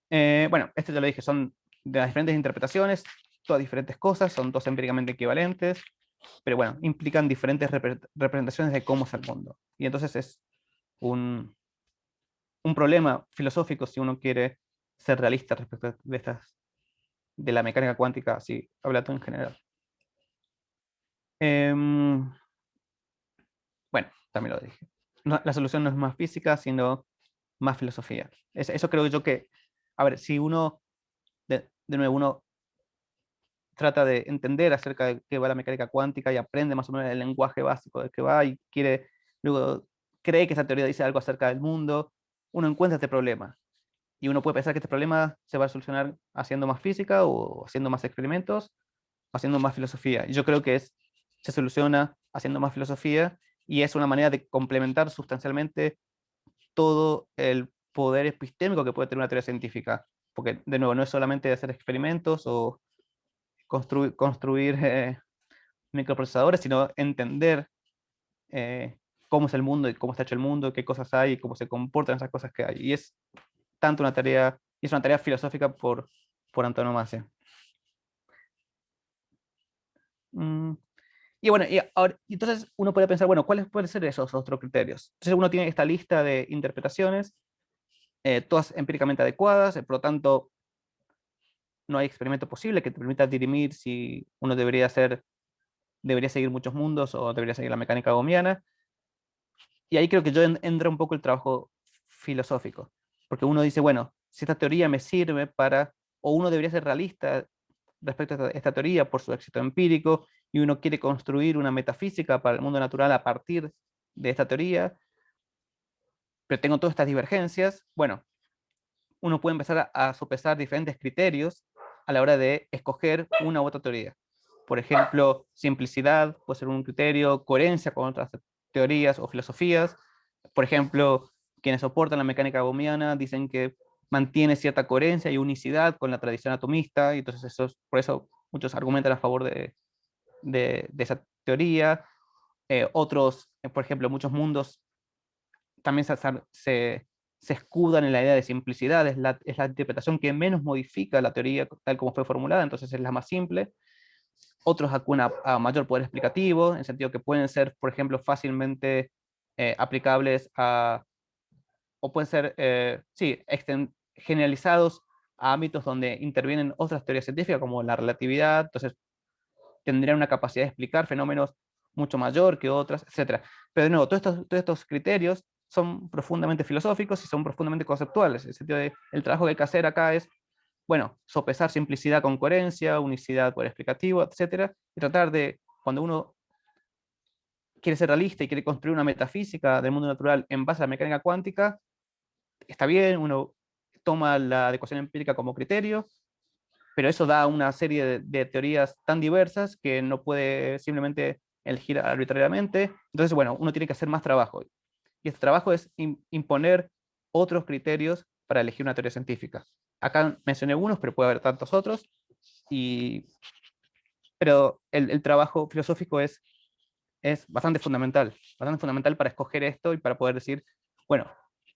Bueno, esto ya lo dije, son de las diferentes interpretaciones, todas diferentes cosas, son todas empíricamente equivalentes, pero bueno, implican diferentes representaciones de cómo es el mundo. Y entonces es un problema filosófico si uno quiere ser realista respecto de la mecánica cuántica, así hablando en general. Bueno, también lo dije. La solución no es más física, sino más filosofía. Eso creo yo que, a ver, si uno, de nuevo, uno trata de entender acerca de qué va la mecánica cuántica y aprende más o menos el lenguaje básico de qué va y luego cree que esa teoría dice algo acerca del mundo, uno encuentra este problema. Y uno puede pensar que este problema se va a solucionar haciendo más física o haciendo más experimentos, o haciendo más filosofía. Y yo creo que se soluciona haciendo más filosofía y es una manera de complementar sustancialmente todo el poder epistémico que puede tener una teoría científica. Porque, de nuevo, no es solamente hacer experimentos o construir microprocesadores, sino entender cómo es el mundo y cómo está hecho el mundo, qué cosas hay y cómo se comportan esas cosas que hay. Y es tanto una tarea, es una tarea filosófica por antonomasia. Mm, Y bueno, entonces uno puede pensar, bueno, ¿cuáles pueden ser esos otros criterios? Entonces uno tiene esta lista de interpretaciones, todas empíricamente adecuadas, por lo tanto no hay experimento posible que te permita dirimir si uno debería seguir muchos mundos o debería seguir la mecánica gomiana. Y ahí creo que yo entra un poco el trabajo filosófico, porque uno dice, bueno, si esta teoría me sirve o uno debería ser realista respecto a esta teoría por su éxito empírico, y uno quiere construir una metafísica para el mundo natural a partir de esta teoría, pero tengo todas estas divergencias, bueno, uno puede empezar a sopesar diferentes criterios a la hora de escoger una u otra teoría. Por ejemplo, simplicidad puede ser un criterio, coherencia con otras teorías o filosofías. Por ejemplo, quienes soportan la mecánica gaussiana dicen que mantiene cierta coherencia y unicidad con la tradición atomista, y entonces por eso muchos argumentan a favor de esa teoría. Otros, por ejemplo, muchos mundos también se escudan en la idea de simplicidad, es la interpretación que menos modifica la teoría tal como fue formulada, entonces es la más simple. Otros acunan a mayor poder explicativo, en el sentido que pueden ser, por ejemplo, fácilmente aplicables o pueden ser, sí, generalizados a ámbitos donde intervienen otras teorías científicas como la relatividad, entonces tendrían una capacidad de explicar fenómenos mucho mayor que otras, etcétera. Pero de nuevo, todos estos criterios son profundamente filosóficos y son profundamente conceptuales. En el sentido de, el trabajo que hay que hacer acá es, bueno, sopesar simplicidad con coherencia, unicidad por explicativo, etcétera, y tratar de, cuando uno quiere ser realista y quiere construir una metafísica del mundo natural en base a la mecánica cuántica, está bien, uno toma la adecuación empírica como criterio, pero eso da una serie de teorías tan diversas que no puede simplemente elegir arbitrariamente. Entonces, bueno, uno tiene que hacer más trabajo. Y este trabajo es imponer otros criterios para elegir una teoría científica. Acá mencioné unos, pero puede haber tantos otros. Pero el trabajo filosófico es bastante fundamental para escoger esto y para poder decir, bueno,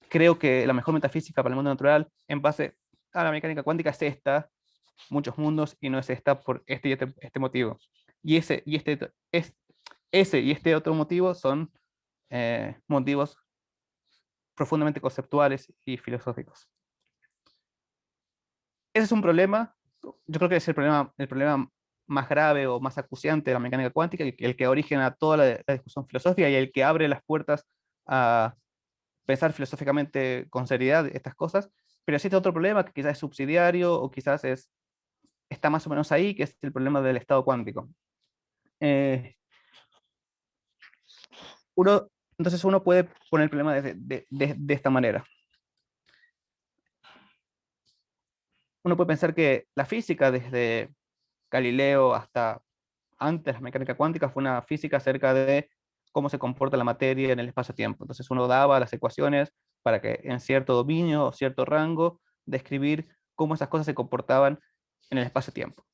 creo que la mejor metafísica para el mundo natural en base a la mecánica cuántica es esta, muchos mundos, y no es esta por este y este motivo. Y ese y este otro motivo son motivos profundamente conceptuales y filosóficos. Ese es un problema, yo creo que es el problema más grave o más acuciante de la mecánica cuántica, el que origina toda la discusión filosófica y el que abre las puertas a pensar filosóficamente con seriedad estas cosas, pero existe otro problema que quizás es subsidiario o quizás está más o menos ahí, que es el problema del estado cuántico. Eh, entonces uno puede poner el problema de esta manera. Uno puede pensar que la física, desde Galileo hasta antes de la mecánica cuántica fue una física acerca de cómo se comporta la materia en el espacio-tiempo. Entonces uno daba las ecuaciones para que en cierto dominio o cierto rango describir cómo esas cosas se comportaban en el espacio-tiempo.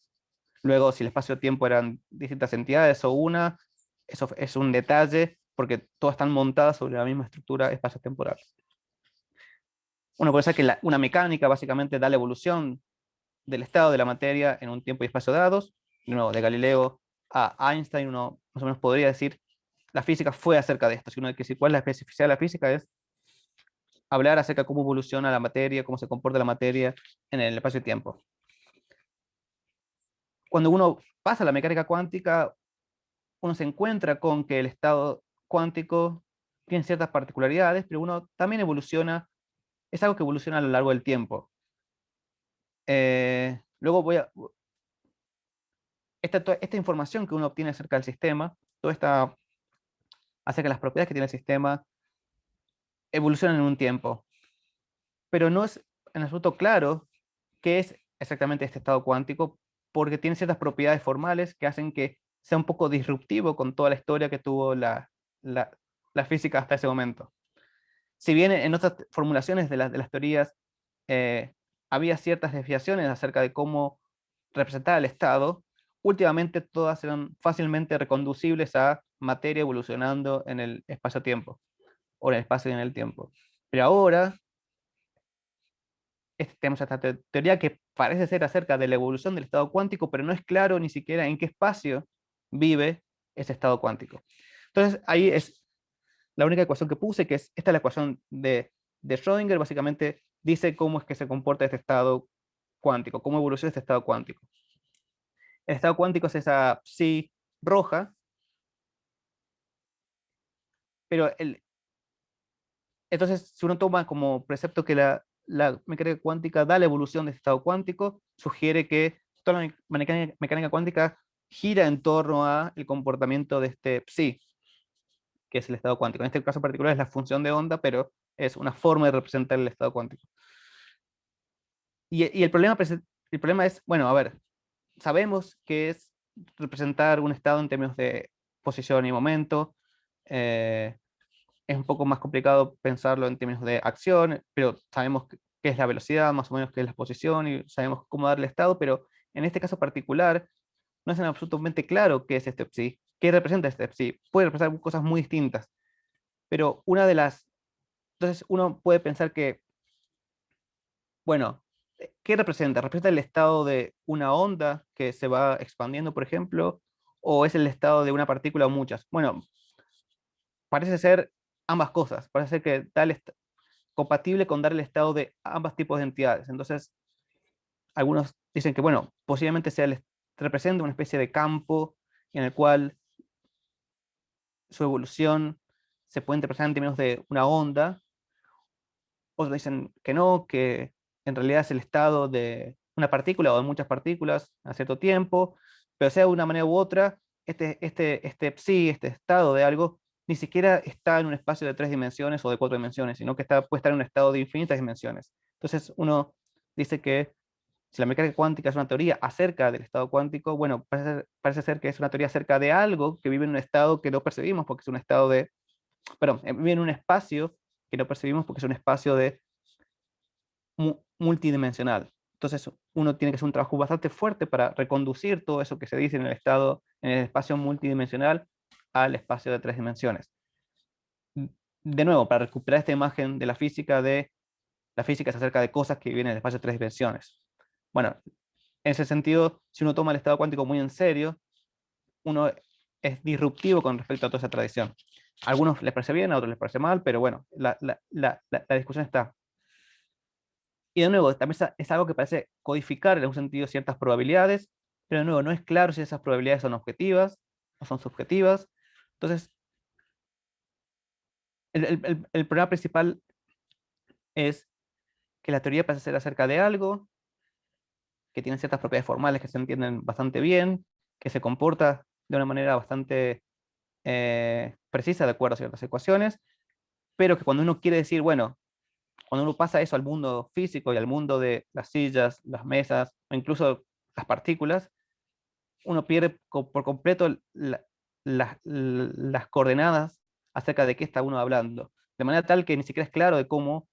Luego, si el espacio-tiempo eran distintas entidades o una, eso es un detalle porque todas están montadas sobre la misma estructura espacio-temporal. Uno puede decir que una mecánica básicamente da la evolución del estado de la materia en un tiempo y espacio dados. De nuevo, de Galileo a Einstein, uno más o menos podría decir, la física fue acerca de esto. Si uno hay que decir cuál es la especificidad de la física, es hablar acerca de cómo evoluciona la materia, cómo se comporta la materia en el espacio-tiempo. Cuando uno pasa a la mecánica cuántica, uno se encuentra con que el estado cuántico tiene ciertas particularidades, pero uno también evoluciona, es algo que evoluciona a lo largo del tiempo. Luego esta información que uno obtiene acerca del sistema, toda esta acerca de las propiedades que tiene el sistema, evolucionan en un tiempo, pero no es en absoluto claro qué es exactamente este estado cuántico, porque tiene ciertas propiedades formales que hacen que sea un poco disruptivo con toda la historia que tuvo la, la física hasta ese momento. Si bien en otras formulaciones de las teorías había ciertas desviaciones acerca de cómo representar el estado, últimamente todas eran fácilmente reconducibles a materia evolucionando en el espacio-tiempo, o en el espacio y en el tiempo. Pero ahora tenemos esta teoría que parece ser acerca de la evolución del estado cuántico, pero no es claro ni siquiera en qué espacio vive ese estado cuántico. Entonces ahí es la única ecuación que puse, que esta es la ecuación de Schrödinger, básicamente dice cómo es que se comporta este estado cuántico, cómo evoluciona este estado cuántico. El estado cuántico es esa psi roja, pero entonces si uno toma como precepto que la mecánica cuántica da la evolución de este estado cuántico, sugiere que toda la mecánica cuántica gira en torno al comportamiento de este psi, que es el estado cuántico. En este caso particular es la función de onda, pero es una forma de representar el estado cuántico. Y el problema es, bueno, a ver, sabemos que es representar un estado en términos de posición y momento. Es un poco más complicado pensarlo en términos de acción, pero sabemos qué es la velocidad, más o menos qué es la posición, y sabemos cómo darle estado, pero en este caso particular no es en absolutamente claro qué es este psi, qué representa este psi. Puede representar cosas muy distintas, pero entonces uno puede pensar que, bueno, ¿qué representa? ¿Representa el estado de una onda que se va expandiendo, por ejemplo? ¿O es el estado de una partícula o muchas? Bueno, parece ser ambas cosas. Parece ser que compatible con dar el estado de ambos tipos de entidades. Entonces, algunos dicen que, bueno, posiblemente representa una especie de campo en el cual su evolución se puede interpretar en términos de una onda. Otros dicen que no, que en realidad es el estado de una partícula o de muchas partículas a cierto tiempo, pero sea de una manera u otra, este psi, este estado de algo, ni siquiera está en un espacio de 3 dimensiones o de 4 dimensiones, sino que puede estar en un estado de infinitas dimensiones. Entonces uno dice que si la mecánica cuántica es una teoría acerca del estado cuántico, bueno, parece ser que es una teoría acerca de algo que vive en un estado que no percibimos porque es un estado de, perdón, vive en un espacio que no percibimos porque es un espacio de multidimensional. Entonces uno tiene que hacer un trabajo bastante fuerte para reconducir todo eso que se dice en el estado, en el espacio multidimensional, al espacio de 3 dimensiones. De nuevo, para recuperar esta imagen de la física es acerca de cosas que viven en el espacio de 3 dimensiones. Bueno, en ese sentido, si uno toma el estado cuántico muy en serio, uno es disruptivo con respecto a toda esa tradición. A algunos les parece bien, a otros les parece mal, pero bueno, la discusión está. Y de nuevo, también es algo que parece codificar en un sentido ciertas probabilidades, pero de nuevo, no es claro si esas probabilidades son objetivas o son subjetivas. Entonces, el problema principal es que la teoría parece ser acerca de algo que tiene ciertas propiedades formales que se entienden bastante bien, que se comporta de una manera bastante precisa de acuerdo a ciertas ecuaciones, pero que cuando uno quiere decir, bueno, cuando uno pasa eso al mundo físico y al mundo de las sillas, las mesas, o incluso las partículas, uno pierde por completo las coordenadas acerca de qué está uno hablando, de manera tal que ni siquiera es claro de cómo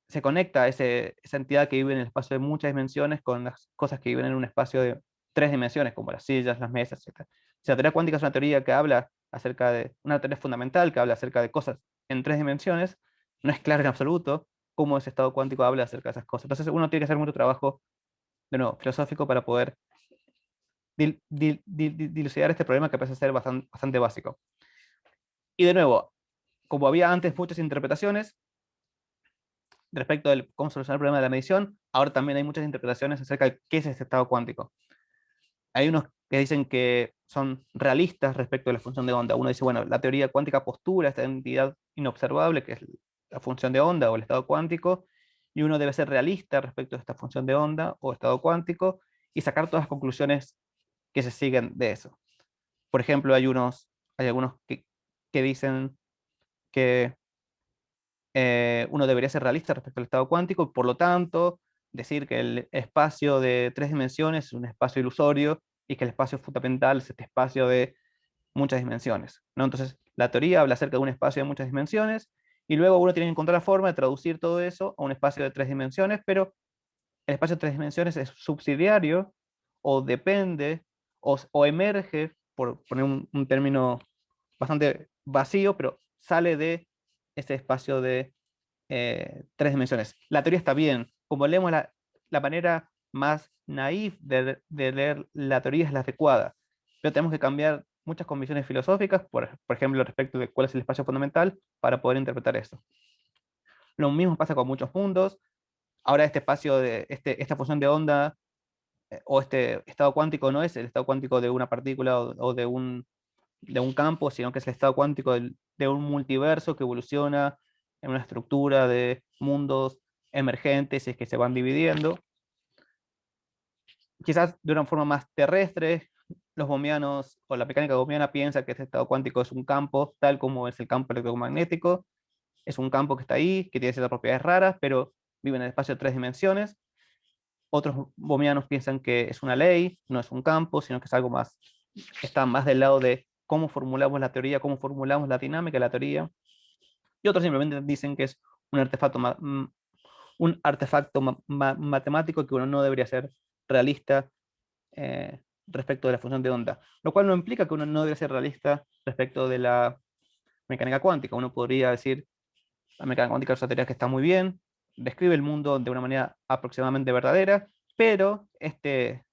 se conecta esa entidad que vive en el espacio de muchas dimensiones con las cosas que viven en un espacio de 3 dimensiones, como las sillas, las mesas, etc. Si la teoría cuántica es una teoría que habla acerca de, una teoría fundamental que habla acerca de cosas en 3 dimensiones, no es claro en absoluto cómo ese estado cuántico habla acerca de esas cosas. Entonces uno tiene que hacer mucho trabajo, de nuevo, filosófico para poder dilucidar este problema que parece ser bastante básico. Y de nuevo, como había antes muchas interpretaciones respecto de cómo solucionar el problema de la medición, ahora también hay muchas interpretaciones acerca de qué es este estado cuántico. Hay unos que dicen que son realistas respecto de la función de onda. Uno dice, bueno, la teoría cuántica postula esta entidad inobservable, que es la función de onda o el estado cuántico, y uno debe ser realista respecto a esta función de onda o estado cuántico y sacar todas las conclusiones que se siguen de eso. Por ejemplo, hay algunos que dicen que uno debería ser realista respecto al estado cuántico y por lo tanto decir que el espacio de 3 dimensiones es un espacio ilusorio y que el espacio fundamental es este espacio de muchas dimensiones, ¿no? Entonces, la teoría habla acerca de un espacio de muchas dimensiones y luego uno tiene que encontrar la forma de traducir todo eso a un espacio de 3 dimensiones, pero el espacio de 3 dimensiones es subsidiario o depende o emerge, por poner un término bastante vacío, pero sale de ese espacio de 3 dimensiones. La teoría está bien. Como leemos la manera más naif de leer la teoría es la adecuada, pero tenemos que cambiar muchas convicciones filosóficas, por ejemplo, respecto de cuál es el espacio fundamental, para poder interpretar eso. Lo mismo pasa con muchos mundos. Ahora este espacio de esta función de onda o este estado cuántico no es el estado cuántico de una partícula o de un campo, sino que es el estado cuántico de un multiverso que evoluciona en una estructura de mundos emergentes y es que se van dividiendo. Quizás de una forma más terrestre, los bohmianos o la mecánica bohmiana piensa que este estado cuántico es un campo, tal como es el campo electromagnético. Es un campo que está ahí, que tiene ciertas propiedades raras, pero vive en el espacio de 3 dimensiones. Otros bohmianos piensan que es una ley, no es un campo, sino que es algo más, está más del lado de cómo formulamos la teoría, cómo formulamos la dinámica de la teoría. Y otros simplemente dicen que es un artefacto, matemático que uno no debería ser realista respecto de la función de onda, lo cual no implica que uno no debería ser realista respecto de la mecánica cuántica. Uno podría decir, la mecánica cuántica es una teoría que está muy bien, describe el mundo de una manera aproximadamente verdadera, pero este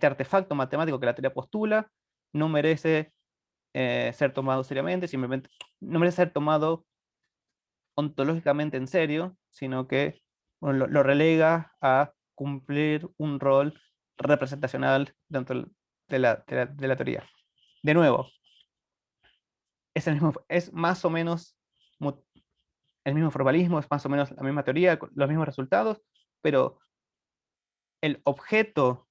artefacto matemático que la teoría postula no merece ser tomado seriamente, simplemente no merece ser tomado ontológicamente en serio, sino que bueno, lo relega a cumplir un rol representacional dentro de la teoría. De nuevo, es más o menos el mismo formalismo, es más o menos la misma teoría, los mismos resultados, pero el objeto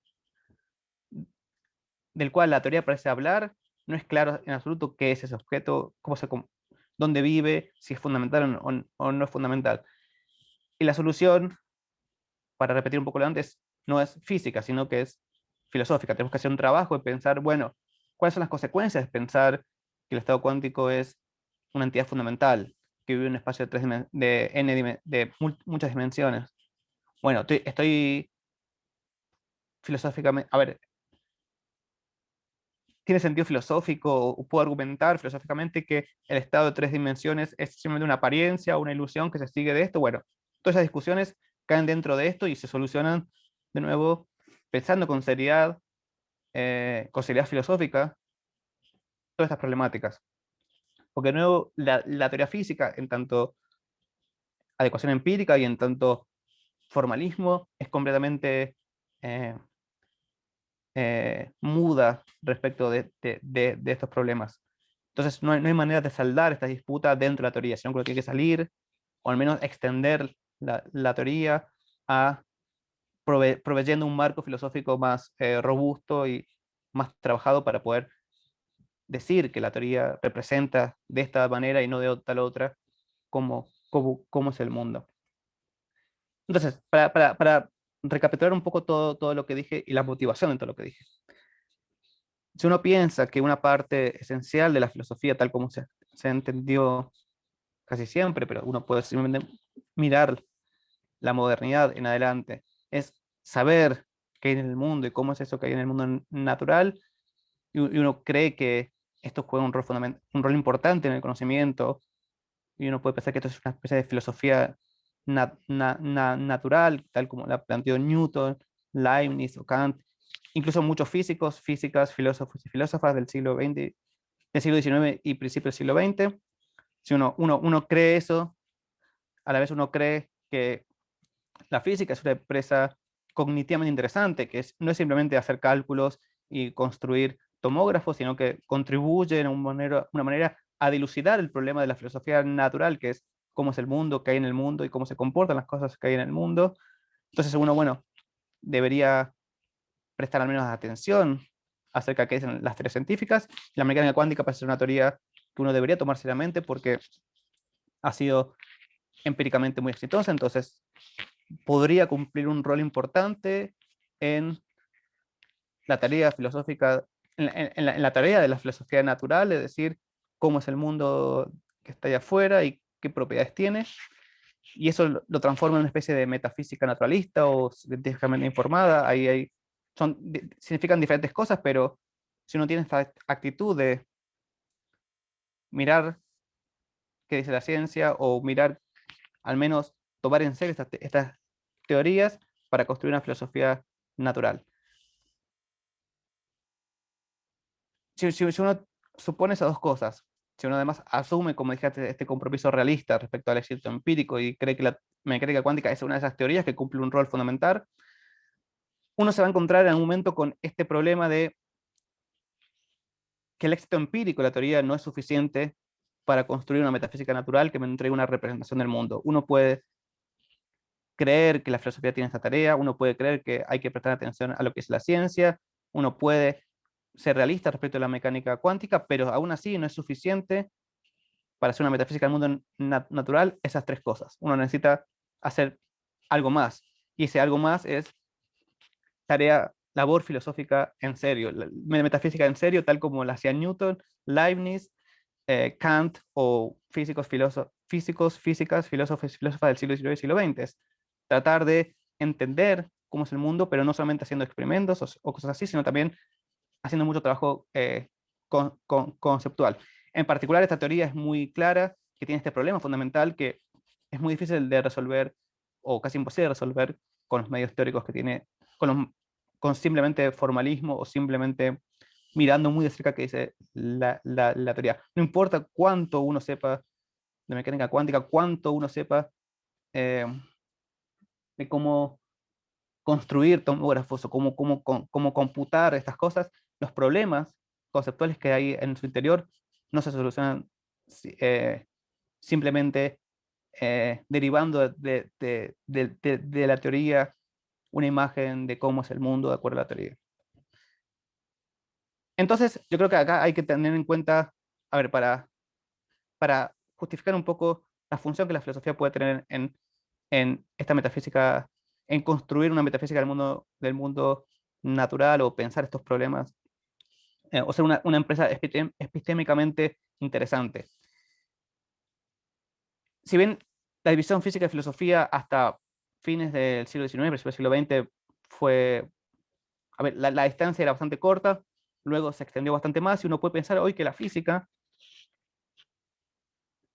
del cual la teoría parece hablar no es claro en absoluto qué es ese objeto, dónde vive, si es fundamental o no es fundamental. Y la solución, para repetir un poco lo antes, no es física, sino que es filosófica. Tenemos que hacer un trabajo de pensar, bueno, ¿cuáles son las consecuencias de pensar que el estado cuántico es una entidad fundamental que vive en un espacio de, muchas dimensiones? Bueno, estoy filosóficamente, a ver, tiene sentido filosófico o puedo argumentar filosóficamente que el estado de 3 dimensiones es simplemente una apariencia o una ilusión que se sigue de esto. Bueno, todas esas discusiones caen dentro de esto y se solucionan de nuevo pensando con seriedad filosófica todas estas problemáticas. Porque de nuevo la teoría física, en tanto adecuación empírica y en tanto formalismo, es completamente eh, muda respecto de estos problemas. Entonces no hay manera de saldar esta disputa dentro de la teoría, sino que lo tiene que salir, o al menos extender la teoría a proveyendo un marco filosófico más robusto y más trabajado para poder decir que la teoría representa de esta manera y no de tal otra cómo es el mundo. Entonces, para recapitular un poco todo lo que dije y la motivación de todo lo que dije. Si uno piensa que una parte esencial de la filosofía, tal como se entendió casi siempre, pero uno puede simplemente mirar la modernidad en adelante, es saber qué hay en el mundo y cómo es eso que hay en el mundo natural, y uno cree que esto juega un rol, un rol importante en el conocimiento, y uno puede pensar que esto es una especie de filosofía natural, tal como la planteó Newton, Leibniz o Kant, incluso muchos físicos, físicas, filósofos y filósofas del siglo XX, del siglo XIX y principios del siglo XX. Si uno cree eso, a la vez uno cree que la física es una empresa cognitivamente interesante, que no es simplemente hacer cálculos y construir tomógrafos, sino que contribuye de una manera a dilucidar el problema de la filosofía natural, que es cómo es el mundo, qué hay en el mundo y cómo se comportan las cosas que hay en el mundo. Entonces uno, bueno, debería prestar al menos atención acerca de qué dicen las teorías científicas. La mecánica cuántica parece ser una teoría que uno debería tomar seriamente porque ha sido empíricamente muy exitosa, entonces podría cumplir un rol importante en la tarea filosófica, en la tarea de la filosofía natural, es decir, cómo es el mundo que está allá afuera y qué propiedades tiene, y eso lo transforma en una especie de metafísica naturalista o científicamente informada. Significan diferentes cosas, pero si uno tiene esta actitud de mirar qué dice la ciencia o mirar, al menos tomar en serio estas teorías para construir una filosofía natural. Si uno supone esas dos cosas, si uno además asume, como dije, este compromiso realista respecto al éxito empírico y cree que la mecánica cuántica es una de esas teorías que cumple un rol fundamental, uno se va a encontrar en un momento con este problema de que el éxito empírico de la teoría no es suficiente para construir una metafísica natural que me entregue una representación del mundo. Uno puede creer que la filosofía tiene esta tarea, uno puede creer que hay que prestar atención a lo que es la ciencia, uno puede ser realista respecto a la mecánica cuántica, pero aún así no es suficiente para hacer una metafísica del mundo natural esas tres cosas. Uno necesita hacer algo más, y ese algo más es labor filosófica en serio, metafísica en serio, tal como la hacía Newton, Leibniz, Kant o físicos, físicas, filósofos y filósofas del siglo XIX y siglo XX. Es tratar de entender cómo es el mundo, pero no solamente haciendo experimentos o cosas así, sino también haciendo mucho trabajo conceptual. En particular, esta teoría es muy clara, que tiene este problema fundamental que es muy difícil de resolver, o casi imposible de resolver, con los medios teóricos que tiene, con simplemente formalismo o simplemente mirando muy de cerca qué dice la teoría. No importa cuánto uno sepa de mecánica cuántica, cuánto uno sepa eh, de cómo construir tomógrafos o cómo computar estas cosas, los problemas conceptuales que hay en su interior no se solucionan simplemente derivando de la teoría una imagen de cómo es el mundo de acuerdo a la teoría. Entonces, yo creo que acá hay que tener en cuenta, a ver, para justificar un poco la función que la filosofía puede tener en esta metafísica, en construir una metafísica del mundo natural o pensar estos problemas, o ser una empresa epistémicamente interesante. Si bien la división física y filosofía hasta fines del siglo XIX, principios del siglo XX, fue, a ver, la distancia era bastante corta, luego se extendió bastante más y uno puede pensar hoy que la física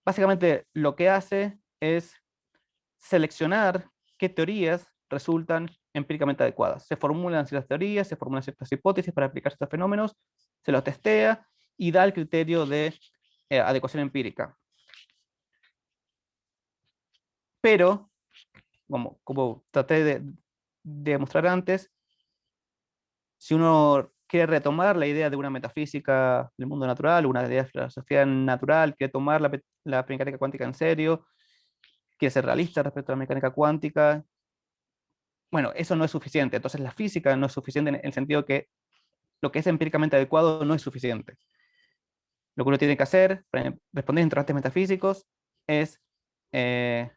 básicamente lo que hace es seleccionar qué teorías resultan empíricamente adecuadas. Se formulan ciertas teorías, se formulan ciertas hipótesis para aplicar estos fenómenos, se los testea y da el criterio de adecuación empírica. Pero, como traté de mostrar antes, si uno quiere retomar la idea de una metafísica del mundo natural, una idea de filosofía natural, quiere tomar la mecánica cuántica en serio, quiere ser realista respecto a la mecánica cuántica, bueno, eso no es suficiente. Entonces la física no es suficiente en el sentido que lo que es empíricamente adecuado no es suficiente. Lo que uno tiene que hacer para responder a interrogantes metafísicos es eh,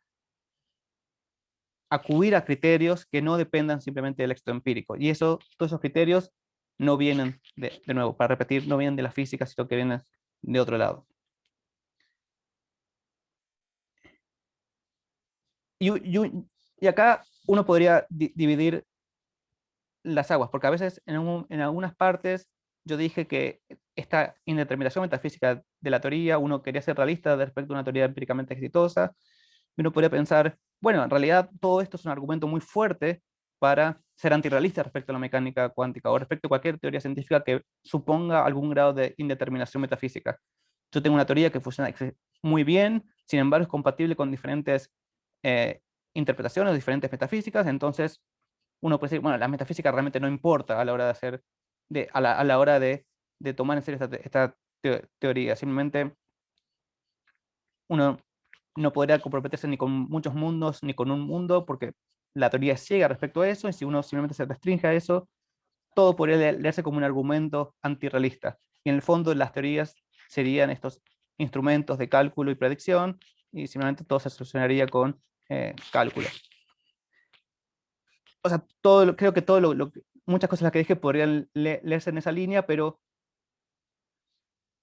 acudir a criterios que no dependan simplemente del éxito empírico. Y todos esos criterios no vienen, de nuevo, para repetir, no vienen de la física, sino que vienen de otro lado. Y acá uno podría dividir las aguas, porque a veces en algunas partes yo dije que esta indeterminación metafísica de la teoría, uno quería ser realista respecto a una teoría empíricamente exitosa, y uno podría pensar, bueno, en realidad todo esto es un argumento muy fuerte para ser antirrealista respecto a la mecánica cuántica o respecto a cualquier teoría científica que suponga algún grado de indeterminación metafísica. Yo tengo una teoría que funciona muy bien, sin embargo es compatible con diferentes eh, interpretaciones, diferentes metafísicas, entonces uno puede decir, bueno, la metafísica realmente no importa a la hora de hacer, a la hora de tomar en serio esta teoría, simplemente uno no podría comprometerse ni con muchos mundos ni con un mundo porque la teoría es ciega respecto a eso y si uno simplemente se restringe a eso, todo podría leerse como un argumento antirrealista. Y en el fondo las teorías serían estos instrumentos de cálculo y predicción y simplemente todo se solucionaría con cálculo. O sea, creo que muchas cosas las que dije podrían leerse en esa línea, pero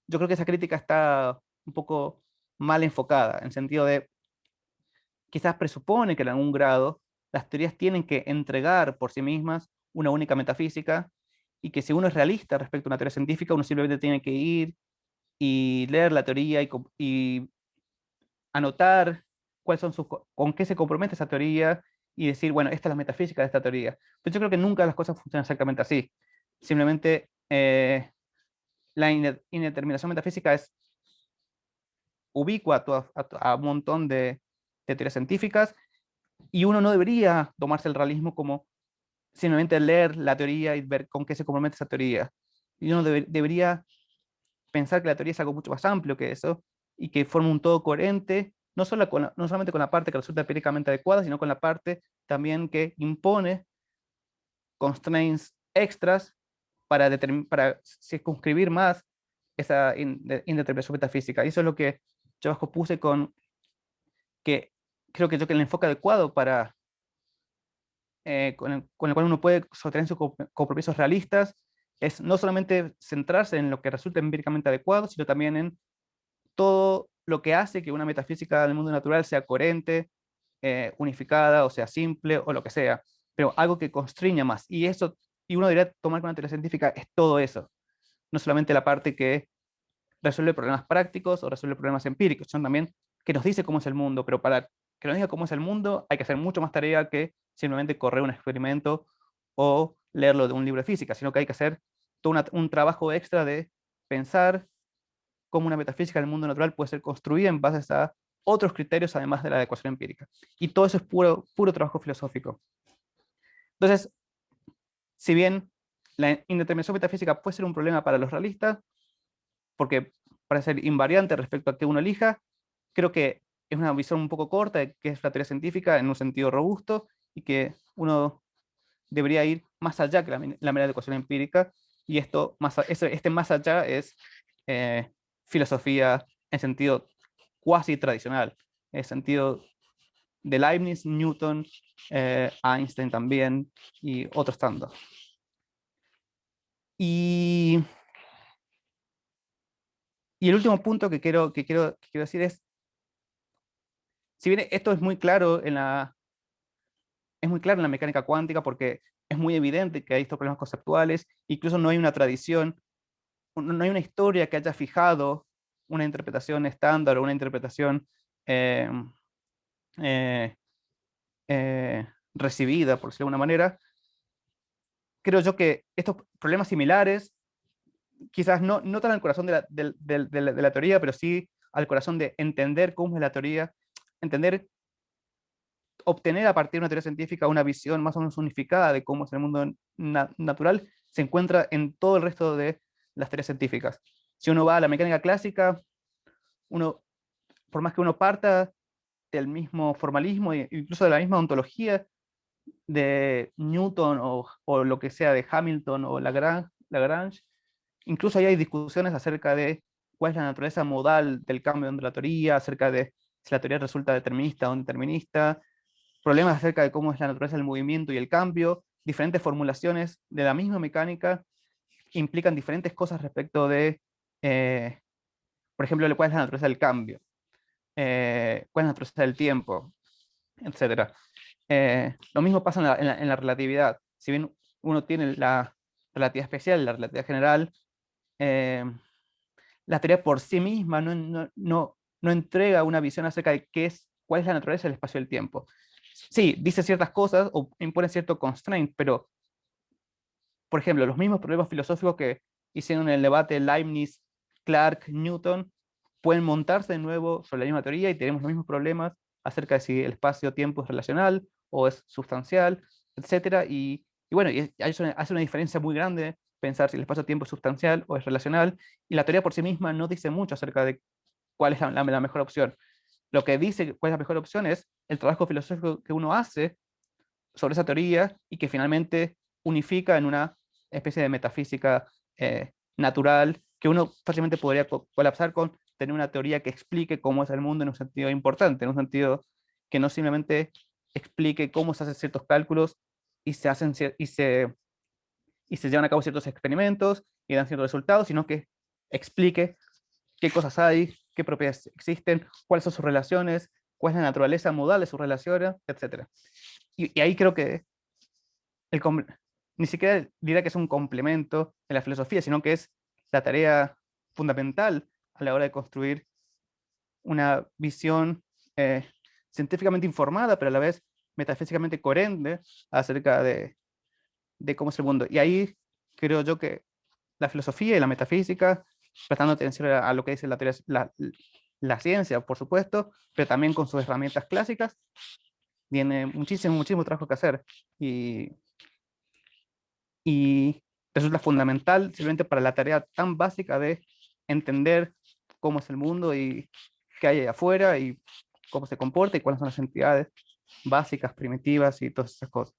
yo creo que esa crítica está un poco mal enfocada, en el sentido de quizás presupone que en algún grado las teorías tienen que entregar por sí mismas una única metafísica y que si uno es realista respecto a una teoría científica, uno simplemente tiene que ir y leer la teoría y anotar cuáles son con qué se compromete esa teoría y decir, bueno, esta es la metafísica de esta teoría. Pero yo creo que nunca las cosas funcionan exactamente así. Simplemente la indeterminación metafísica es ubicua a un montón de teorías científicas y uno no debería tomarse el realismo como simplemente leer la teoría y ver con qué se compromete esa teoría. Y uno debería pensar que la teoría es algo mucho más amplio que eso y que forma un todo coherente, no solamente con la parte que resulta empíricamente adecuada, sino con la parte también que impone constraints extras para circunscribir más esa indeterminación metafísica. Y eso es lo que yo abajo puse con que creo que yo que el enfoque adecuado con el cual uno puede sostener sus compromisos realistas es no solamente centrarse en lo que resulta empíricamente adecuado, sino también en todo lo que hace que una metafísica del mundo natural sea coherente, unificada, o sea, simple, o lo que sea, pero algo que constriña más. Y uno debería tomar con una teoría científica es todo eso, no solamente la parte que resuelve problemas prácticos o resuelve problemas empíricos, sino también que nos dice cómo es el mundo, pero para que nos diga cómo es el mundo hay que hacer mucho más tarea que simplemente correr un experimento o leerlo de un libro de física, sino que hay que hacer todo un trabajo extra de pensar cómo una metafísica del mundo natural puede ser construida en base a otros criterios además de la ecuación empírica. Y todo eso es puro, puro trabajo filosófico. Entonces, si bien la indeterminación metafísica puede ser un problema para los realistas, porque parece ser invariante respecto a que uno elija, creo que es una visión un poco corta de qué es la teoría científica en un sentido robusto y que uno debería ir más allá que la mera ecuación empírica y este más allá es filosofía en sentido cuasi tradicional, en sentido de Leibniz, Newton, Einstein también y otros tantos. Y, y el último punto que quiero decir es, si bien esto es muy claro en la mecánica cuántica porque es muy evidente que hay estos problemas conceptuales, incluso no hay una tradición, no hay una historia que haya fijado una interpretación estándar o una interpretación eh, eh, recibida, por decirlo de alguna manera. Creo yo que estos problemas similares, quizás no tan al corazón de la teoría, pero sí al corazón de entender cómo es la teoría, entender obtener a partir de una teoría científica una visión más o menos unificada de cómo es el mundo natural, se encuentra en todo el resto de las teorías científicas. Si uno va a la mecánica clásica, por más que uno parta del mismo formalismo e incluso de la misma ontología de Newton o lo que sea de Hamilton o Lagrange, incluso ahí hay discusiones acerca de cuál es la naturaleza modal del cambio dentro de la teoría, acerca de si la teoría resulta determinista o indeterminista, problemas acerca de cómo es la naturaleza del movimiento y el cambio, diferentes formulaciones de la misma mecánica implican diferentes cosas respecto de, por ejemplo, cuál es la naturaleza del cambio, cuál es la naturaleza del tiempo, etcétera. Lo mismo pasa en la relatividad. Si bien uno tiene la relatividad especial y la relatividad general, eh, la teoría por sí misma no entrega una visión acerca de cuál es la naturaleza del espacio y el tiempo. Sí, dice ciertas cosas o impone cierto constraint, pero, por ejemplo, los mismos problemas filosóficos que hicieron en el debate Leibniz, Clarke, Newton, pueden montarse de nuevo sobre la misma teoría y tenemos los mismos problemas acerca de si el espacio-tiempo es relacional o es sustancial, etcétera. Y bueno, hace una diferencia muy grande pensar si el espacio-tiempo es sustancial o es relacional, y la teoría por sí misma no dice mucho acerca de cuál es la mejor opción. Lo que dice cuál es la mejor opción es el trabajo filosófico que uno hace sobre esa teoría y que finalmente unifica en una especie de metafísica natural que uno fácilmente podría colapsar con tener una teoría que explique cómo es el mundo en un sentido importante, en un sentido que no simplemente explique cómo se hacen ciertos cálculos y se hacen y se llevan a cabo ciertos experimentos y dan ciertos resultados, sino que explique qué cosas hay, qué propiedades existen, cuáles son sus relaciones, cuál es la naturaleza modal de sus relaciones, etcétera. Y ahí creo que el, ni siquiera diría que es un complemento de la filosofía, sino que es la tarea fundamental a la hora de construir una visión eh, científicamente informada, pero a la vez metafísicamente coherente acerca de cómo es el mundo. Y ahí creo yo que la filosofía y la metafísica, prestando atención a lo que dice la ciencia, por supuesto, pero también con sus herramientas clásicas, tiene muchísimo, muchísimo trabajo que hacer. Y resulta fundamental simplemente para la tarea tan básica de entender cómo es el mundo y qué hay allá afuera y cómo se comporta y cuáles son las entidades básicas, primitivas y todas esas cosas.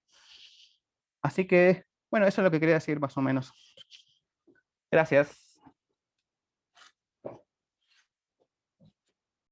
Así que, bueno, eso es lo que quería decir más o menos. Gracias.